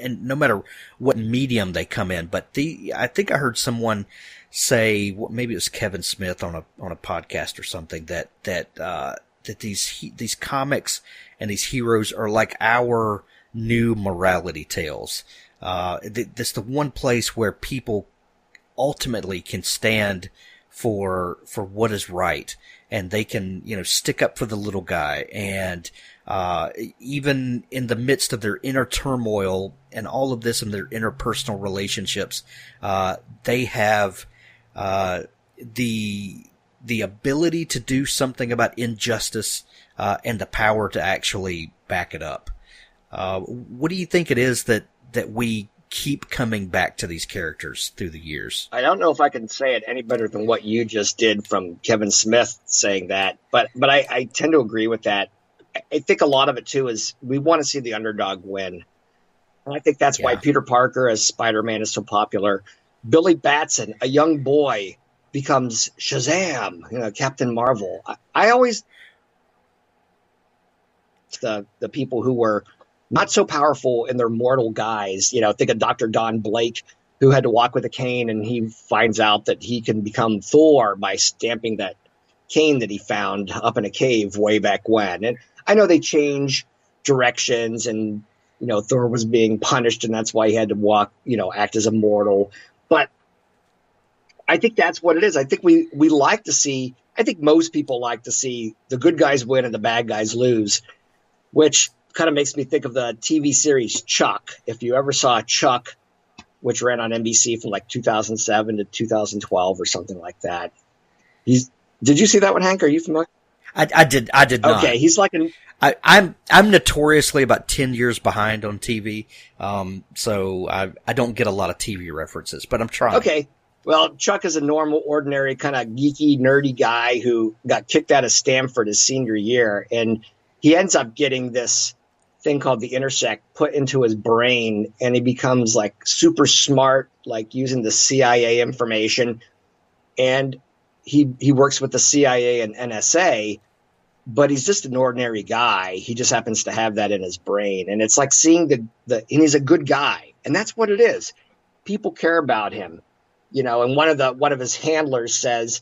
and no matter what medium they come in, but I think I heard someone say, maybe it was Kevin Smith on a podcast or something, that these comics and these heroes are like our new morality tales. That's the one place where people ultimately can stand for what is right, and they can, stick up for the little guy, and even in the midst of their inner turmoil and all of this and their interpersonal relationships, they have the ability to do something about injustice and the power to actually back it up. What do you think it is that we keep coming back to these characters through the years? I don't know if I can say it any better than what you just did from Kevin Smith saying that, but I tend to agree with that. I think a lot of it too is we want to see the underdog win. And I think that's why Peter Parker as Spider-Man is so popular. Billy Batson, a young boy, becomes Shazam, Captain Marvel. I always the people who were not so powerful in their mortal guise. Think of Dr. Don Blake, who had to walk with a cane, and he finds out that he can become Thor by stamping that cane that he found up in a cave way back when. And I know they change directions, and Thor was being punished, and that's why he had to walk, act as a mortal. But I think that's what it is. I think we like to see. I think most people like to see the good guys win and the bad guys lose, which kind of makes me think of the TV series Chuck. If you ever saw Chuck, which ran on NBC from like 2007 to 2012 or something like that. Did you see that one, Hank? Are you familiar? I did not. Okay, he's like I'm notoriously about 10 years behind on TV, so I don't get a lot of TV references, but I'm trying. Okay, well, Chuck is a normal, ordinary, kind of geeky, nerdy guy who got kicked out of Stanford his senior year, and he ends up getting this thing called the intersect put into his brain, and he becomes like super smart, like using the CIA information, and he works with the CIA and NSA, but he's just an ordinary guy. He just happens to have that in his brain, and it's like seeing and he's a good guy, and that's what it is. People care about him, and one of his handlers says,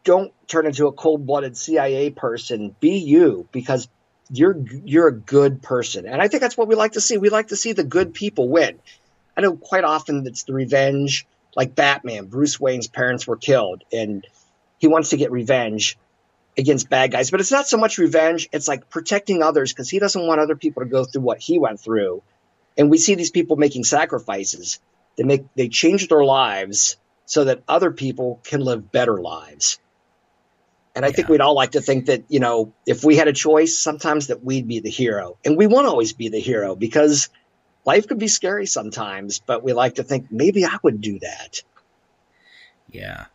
"Don't turn into a cold-blooded CIA person. Be you, because you're a good person." And I think that's what we like to see. We like to see the good people win. I know quite often it's the revenge, like Batman. Bruce Wayne's parents were killed, and he wants to get revenge against bad guys. But it's not so much revenge. It's like protecting others, because he doesn't want other people to go through what he went through. And we see these people making sacrifices. They change their lives so that other people can live better lives. And I think we'd all like to think that, if we had a choice, sometimes that we'd be the hero. And we won't always be the hero, because life could be scary sometimes, but we like to think maybe I would do that. Yeah.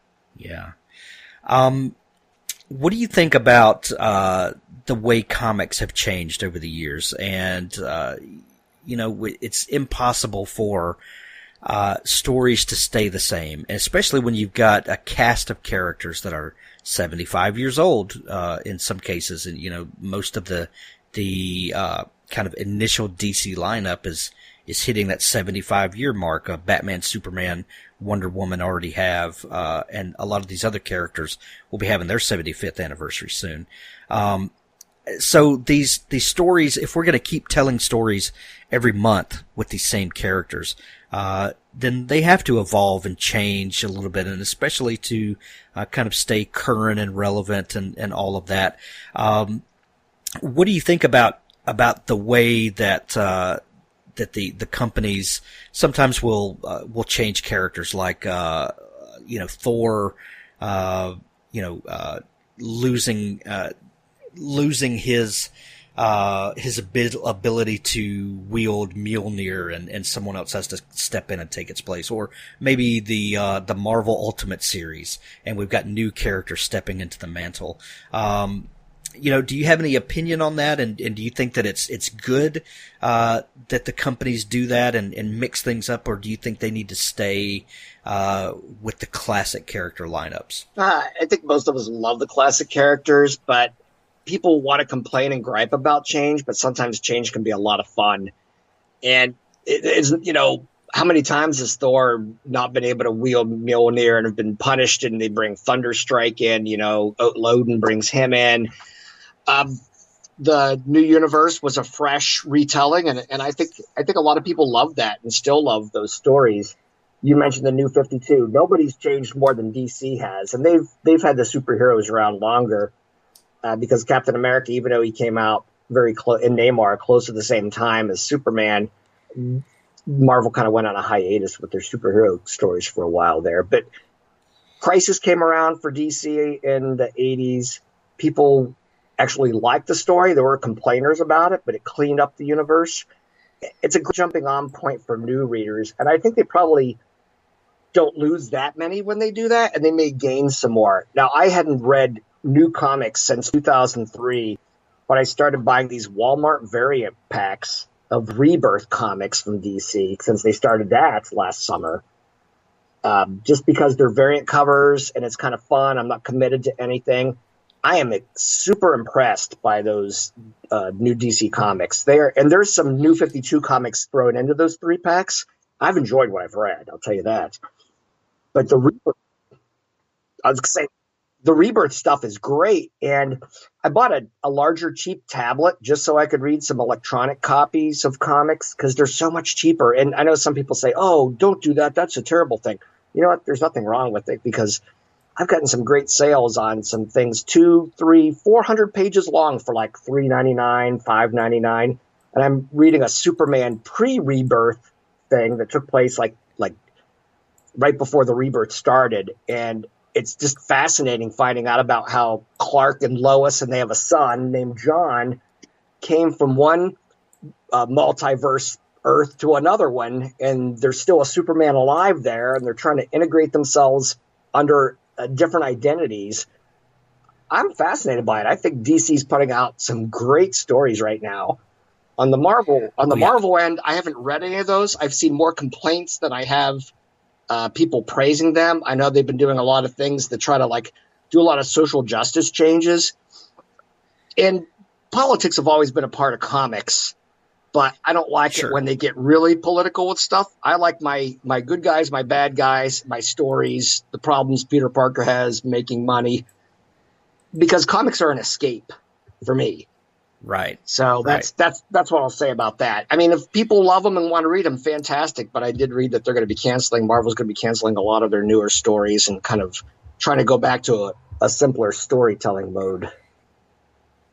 What do you think about the way comics have changed over the years? And it's impossible for stories to stay the same, especially when you've got a cast of characters that are 75 years old, in some cases. And, most of the kind of initial DC lineup is hitting that 75-year mark. Batman, Superman, Wonder Woman already have, and a lot of these other characters will be having their 75th anniversary soon. So these stories, if we're going to keep telling stories every month with these same characters, then they have to evolve and change a little bit, and especially to kind of stay current and relevant and all of that. What do you think about the way that that the companies sometimes will change characters, like Thor, losing his ability to wield Mjolnir, and someone else has to step in and take its place, or maybe the Marvel Ultimate series, and we've got new characters stepping into the mantle. Do you have any opinion on that? And do you think that it's good that the companies do that and mix things up, or do you think they need to stay with the classic character lineups? I think most of us love the classic characters, but people want to complain and gripe about change, but sometimes change can be a lot of fun. And it's, how many times has Thor not been able to wield Mjolnir and have been punished, and they bring Thunderstrike in, Odin brings him in. The new universe was a fresh retelling, and I think a lot of people love that and still love those stories. You mentioned the New 52. Nobody's changed more than DC has, and they've had the superheroes around longer, because Captain America, even though he came out very close, and Namor close to the same time as Superman, Marvel kind of went on a hiatus with their superhero stories for a while there. But Crisis came around for DC in the 80s. People actually liked the story. There were complainers about it, but it cleaned up the universe. It's a good jumping on point for new readers, and I think they probably don't lose that many when they do that, and they may gain some more. Now, I hadn't read new comics since 2003, but I started buying these Walmart variant packs of Rebirth comics from DC since they started that last summer. Just because they're variant covers and it's kind of fun. I'm not committed to anything. I am super impressed by those new DC comics. There's some New 52 comics thrown into those 3-packs. I've enjoyed what I've read, I'll tell you that. But the Rebirth stuff is great, and I bought a larger, cheap tablet just so I could read some electronic copies of comics, because they're so much cheaper. And I know some people say, oh, don't do that, that's a terrible thing. You know what? There's nothing wrong with it, because I've gotten some great sales on some things, 200, 300, 400 pages long for like $3.99, $5.99. And I'm reading a Superman pre-Rebirth thing that took place like right before the Rebirth started. And it's just fascinating finding out about how Clark and Lois, and they have a son named John, came from one multiverse Earth to another one, and there's still a Superman alive there, and they're trying to integrate themselves under different identities. I'm fascinated by it. I think DC's putting out some great stories right now. On the Marvel end, I haven't read any of those. I've seen more complaints than I have people praising them. I know they've been doing a lot of things that try to do a lot of social justice changes. And politics have always been a part of comics, but I don't like it when they get really political with stuff. I like my good guys, my bad guys, my stories, the problems Peter Parker has making money, because comics are an escape for me. Right. So that's what I'll say about that. I mean, if people love them and want to read them, fantastic. But I did read that they're going to be canceling. Marvel's going to be canceling a lot of their newer stories and kind of trying to go back to a simpler storytelling mode.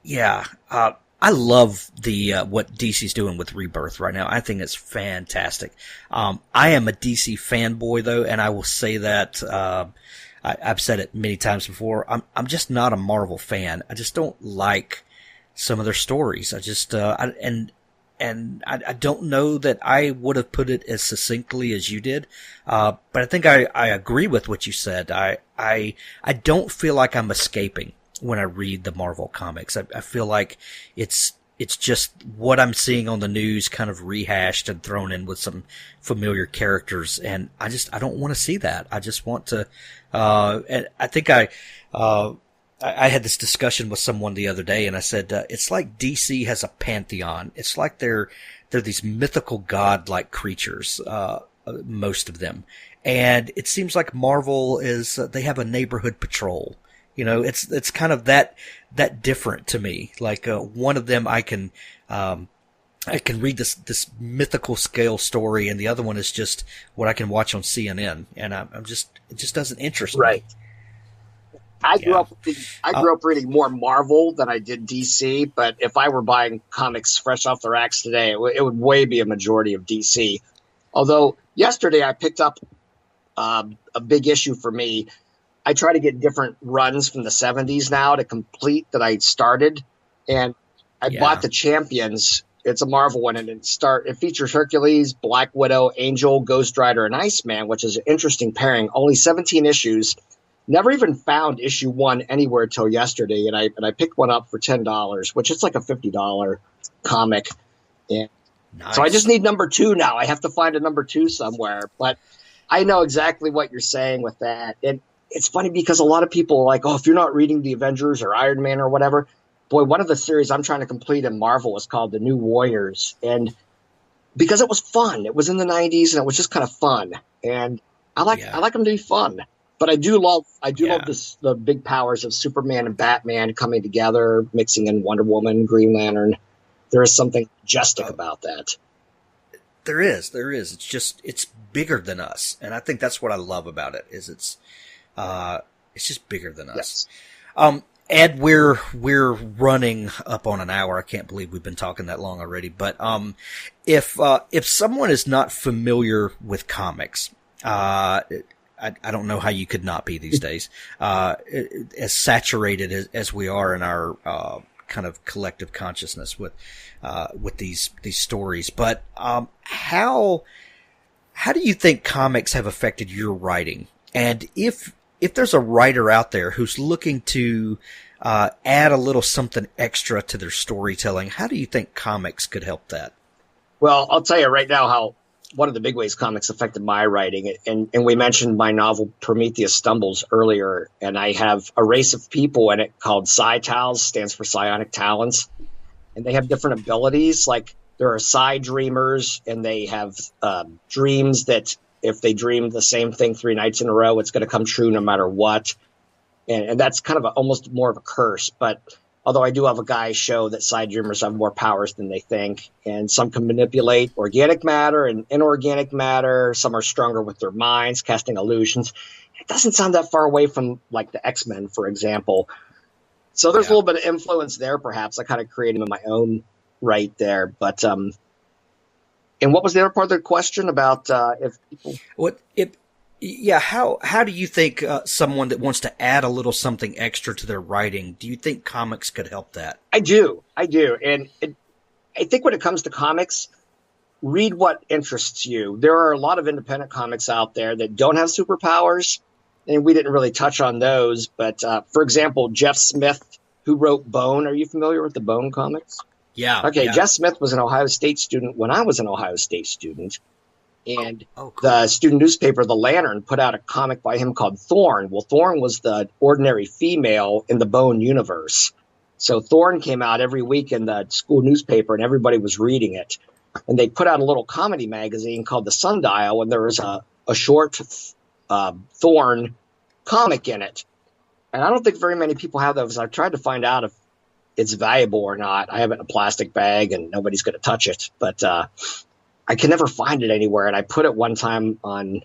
Yeah. I love what DC's doing with Rebirth right now. I think it's fantastic. I am a DC fanboy though, and I will say that, I've said it many times before. I'm just not a Marvel fan. I just don't like some of their stories. I just, I don't know that I would have put it as succinctly as you did. But I think I agree with what you said. I don't feel like I'm escaping when I read the Marvel comics. I feel like it's it's just what I'm seeing on the news kind of rehashed and thrown in with some familiar characters. And I don't want to see that. I just want to, and I think I had this discussion with someone the other day, and I said, it's like DC has a pantheon. It's like they're these mythical god-like creatures, most of them. And it seems like Marvel is, they have a neighborhood patrol. You know, it's kind of that different to me. Like, one of them I can read this mythical scale story, and the other one is just what I can watch on CNN. And it just doesn't interest me. I grew up reading more Marvel than I did DC, but if I were buying comics fresh off the racks today, it would way be a majority of DC. Although yesterday I picked up a big issue for me. I try to get different runs from the 70s now to complete that I started, and I bought the Champions. It's a Marvel one, and it features Hercules, Black Widow, Angel, Ghost Rider, and Iceman, which is an interesting pairing. Only 17 issues. Never even found issue 1 anywhere till yesterday, and I picked one up for $10, which is like a $50 comic. And nice. So I just need number 2 now. I have to find a number 2 somewhere, but I know exactly what you're saying with that. And it's funny because a lot of people are like, oh, if you're not reading the Avengers or Iron Man or whatever, boy, one of the series I'm trying to complete in Marvel is called The New Warriors. And because it was fun, it was in the 90s and it was just kind of fun. And I like them to be fun. But I do love the big powers of Superman and Batman coming together, mixing in Wonder Woman, Green Lantern. There is something majestic about that. There is. It's bigger than us, and I think that's what I love about it. Is it's just bigger than us. Yes. Ed, we're running up on an hour. I can't believe we've been talking that long already. But if someone is not familiar with comics, I don't know how you could not be these days, as saturated as we are in our kind of collective consciousness with these stories. But how do you think comics have affected your writing? And if there's a writer out there who's looking to add a little something extra to their storytelling, how do you think comics could help that? Well, I'll tell you right now how one of the big ways comics affected my writing. And we mentioned my novel Prometheus Stumbles earlier, and I have a race of people in it called Psi-Tals, stands for psionic talents. And they have different abilities. Like there are Psi dreamers, and they have dreams that if they dream the same thing 3 nights in a row, it's going to come true no matter what. And that's kind of almost more of a curse. But although I do have a guy show that Psi dreamers have more powers than they think, and some can manipulate organic matter and inorganic matter. Some are stronger with their minds, casting illusions. It doesn't sound that far away from like the X-Men, for example. So there's a little bit of influence there, perhaps. I kind of created them in my own right there. But and what was the other part of the question about if people? How do you think someone that wants to add a little something extra to their writing, do you think comics could help that? I do. And I think when it comes to comics, read what interests you. There are a lot of independent comics out there that don't have superpowers, and we didn't really touch on those. But for example, Jeff Smith, who wrote Bone. Are you familiar with the Bone comics? Yeah. Okay, yeah. Jeff Smith was an Ohio State student when I was an Ohio State student. And the student newspaper, The Lantern, put out a comic by him called Thorn. Well, Thorn was the ordinary female in the Bone universe. So Thorn came out every week in the school newspaper, and everybody was reading it. And they put out a little comedy magazine called The Sundial, and there was a short Thorn comic in it. And I don't think very many people have those. I've tried to find out if it's valuable or not. I have it in a plastic bag, and nobody's going to touch it. But I can never find it anywhere. And I put it one time on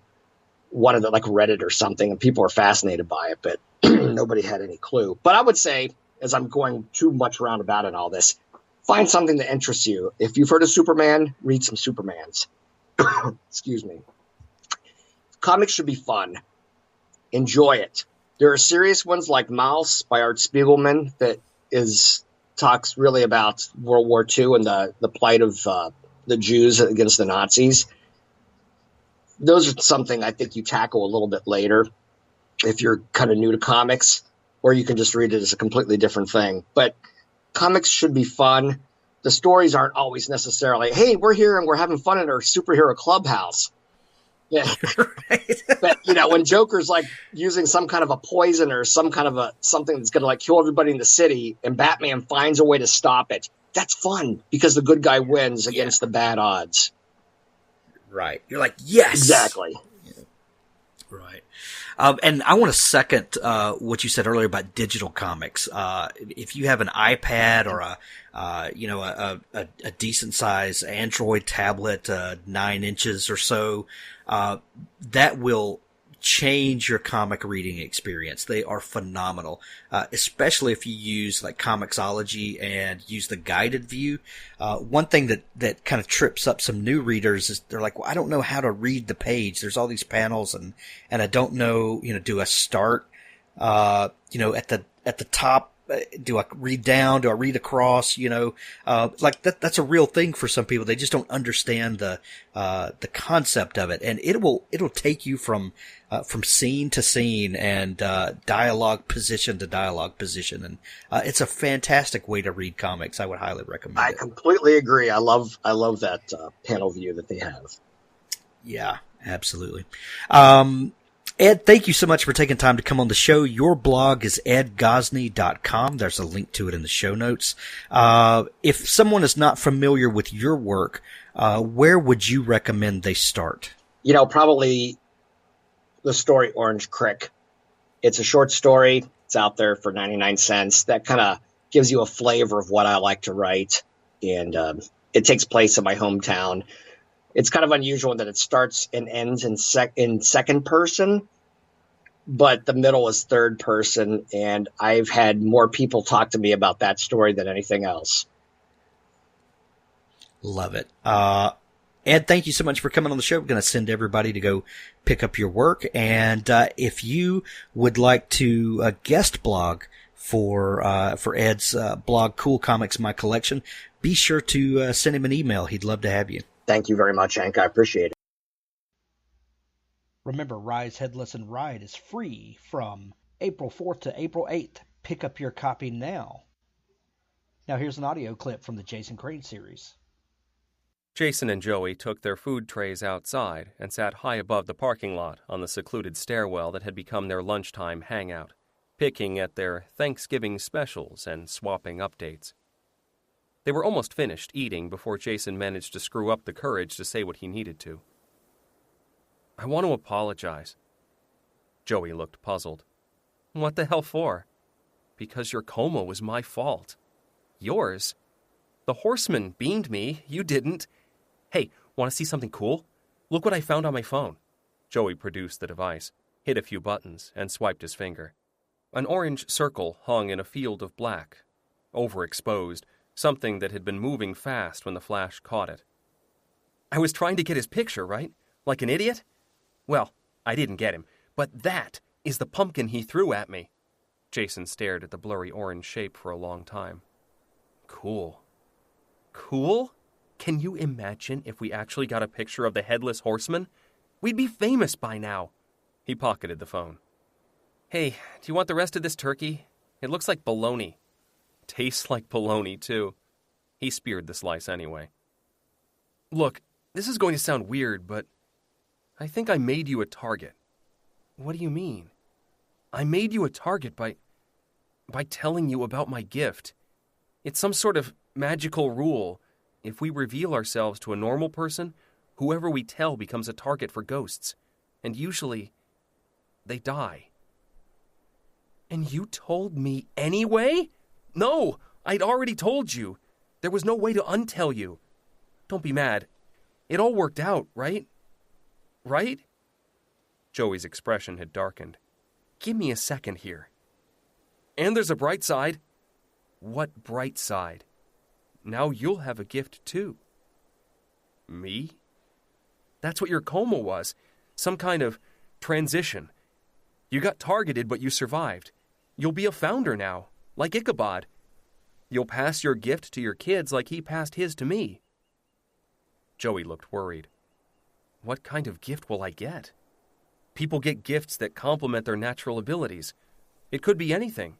one of the like Reddit or something, and people were fascinated by it, but nobody had any clue. But I would say, as I'm going too much roundabout in all this, find something that interests you. If you've heard of Superman, read some Supermans. Excuse me. Comics should be fun. Enjoy it. There are serious ones like Mouse by Art Spiegelman that talks really about World War II and the plight of the Jews against the Nazis. Those are something I think you tackle a little bit later if you're kind of new to comics, or you can just read it as a completely different thing. But comics should be fun. the stories aren't always necessarily, hey, we're here and we're having fun in our superhero clubhouse. Yeah. Right. But, when Joker's like using some kind of a poison or some kind of something that's going to like kill everybody in the city, and Batman finds a way to stop it, that's fun because the good guy wins against the bad odds. Right. You're like, yes. Exactly. Right. And I want to second what you said earlier about digital comics. If you have an iPad or a decent size Android tablet, 9 inches or so, that will change your comic reading experience. They are phenomenal, especially if you use like Comixology and use the guided view. One thing that kind of trips up some new readers is they're like, well, I don't know how to read the page. There's all these panels and I don't know, do I start, at the top? Do I read down? Do I read across? Like that's a real thing for some people. They just don't understand the concept of it. And it'll take you from scene to scene and, dialogue position to dialogue position. And, it's a fantastic way to read comics. I would highly recommend it. I completely agree. I love that, panel view that they have. Yeah, absolutely. Ed, thank you so much for taking time to come on the show. Your blog is edgosney.com. There's a link to it in the show notes. If someone is not familiar with your work, where would you recommend they start? Probably the story Orange Crick. It's a short story. It's out there for 99 cents. That kind of gives you a flavor of what I like to write. And it takes place in my hometown. It's kind of unusual in that it starts and ends in second person, but the middle is third person. And I've had more people talk to me about that story than anything else. Love it. Ed, thank you so much for coming on the show. We're going to send everybody to go pick up your work. And if you would like to guest blog for Ed's blog, Cool Comics My Collection, be sure to send him an email. He'd love to have you. Thank you very much, Hank. I appreciate it. Remember, Rise Headless and Ride is free from April 4th to April 8th. Pick up your copy now. Now here's an audio clip from the Jason Crane series. Jason and Joey took their food trays outside and sat high above the parking lot on the secluded stairwell that had become their lunchtime hangout, picking at their Thanksgiving specials and swapping updates. They were almost finished eating before Jason managed to screw up the courage to say what he needed to. I want to apologize. Joey looked puzzled. What the hell for? Because your coma was my fault. Yours? The horseman beamed me. You didn't. Hey, want to see something cool? Look what I found on my phone. Joey produced the device, hit a few buttons, and swiped his finger. An orange circle hung in a field of black, overexposed, something that had been moving fast when the flash caught it. I was trying to get his picture, right? Like an idiot? Well, I didn't get him, but that is the pumpkin he threw at me. Jason stared at the blurry orange shape for a long time. Cool. Cool? Can you imagine if we actually got a picture of the Headless Horseman? We'd be famous by now. He pocketed the phone. Hey, do you want the rest of this turkey? It looks like bologna. Tastes like bologna, too. He speared the slice anyway. Look, this is going to sound weird, but I think I made you a target. What do you mean? I made you a target by telling you about my gift. It's some sort of magical rule. If we reveal ourselves to a normal person, whoever we tell becomes a target for ghosts. And usually, they die. And you told me anyway? No, I'd already told you. There was no way to untell you. Don't be mad. It all worked out, right? Right? Joey's expression had darkened. Give me a second here. And there's a bright side. What bright side? Now you'll have a gift too. Me? That's what your coma was. Some kind of transition. You got targeted, but you survived. You'll be a founder now, like Ichabod. You'll pass your gift to your kids like he passed his to me. Joey looked worried. What kind of gift will I get? People get gifts that complement their natural abilities. It could be anything.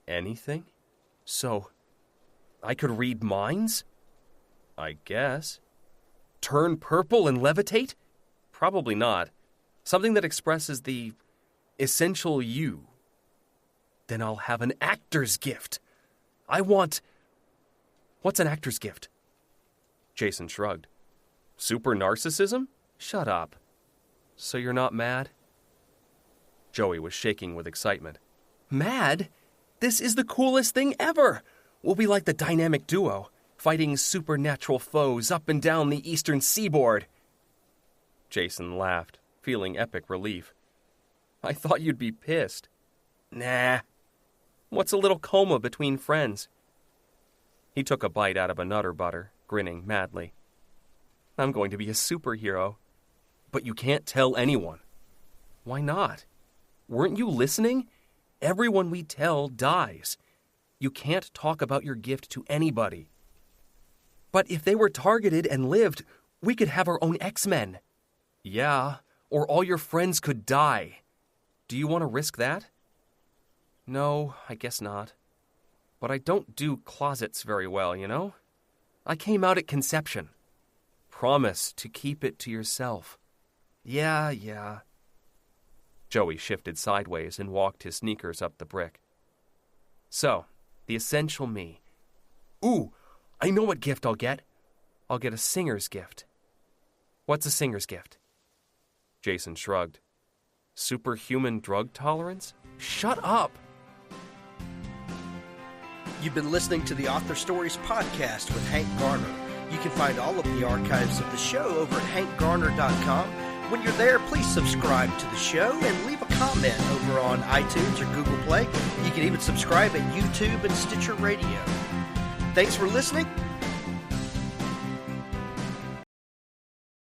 Anything? So I could read minds? I guess. Turn purple and levitate? Probably not. Something that expresses the essential you. Then I'll have an actor's gift. What's an actor's gift? Jason shrugged. Super narcissism? Shut up. So you're not mad? Joey was shaking with excitement. Mad? This is the coolest thing ever! We'll be like the dynamic duo, fighting supernatural foes up and down the eastern seaboard. Jason laughed, feeling epic relief. I thought you'd be pissed. Nah. What's a little coma between friends? He took a bite out of a Nutter Butter, grinning madly. I'm going to be a superhero. But you can't tell anyone. Why not? Weren't you listening? Everyone we tell dies. You can't talk about your gift to anybody. But if they were targeted and lived, we could have our own X-Men. Yeah, or all your friends could die. Do you want to risk that? No, I guess not. But I don't do closets very well, you know? I came out at conception. Promise to keep it to yourself. Yeah. Joey shifted sideways and walked his sneakers up the brick. So, the essential me. Ooh, I know what gift I'll get. I'll get a singer's gift. What's a singer's gift? Jason shrugged. Superhuman drug tolerance? Shut up! You've been listening to the Author Stories podcast with Hank Garner. You can find all of the archives of the show over at hankgarner.com. When you're there, please subscribe to the show and leave a comment over on iTunes or Google Play. You can even subscribe at YouTube and Stitcher Radio. Thanks for listening.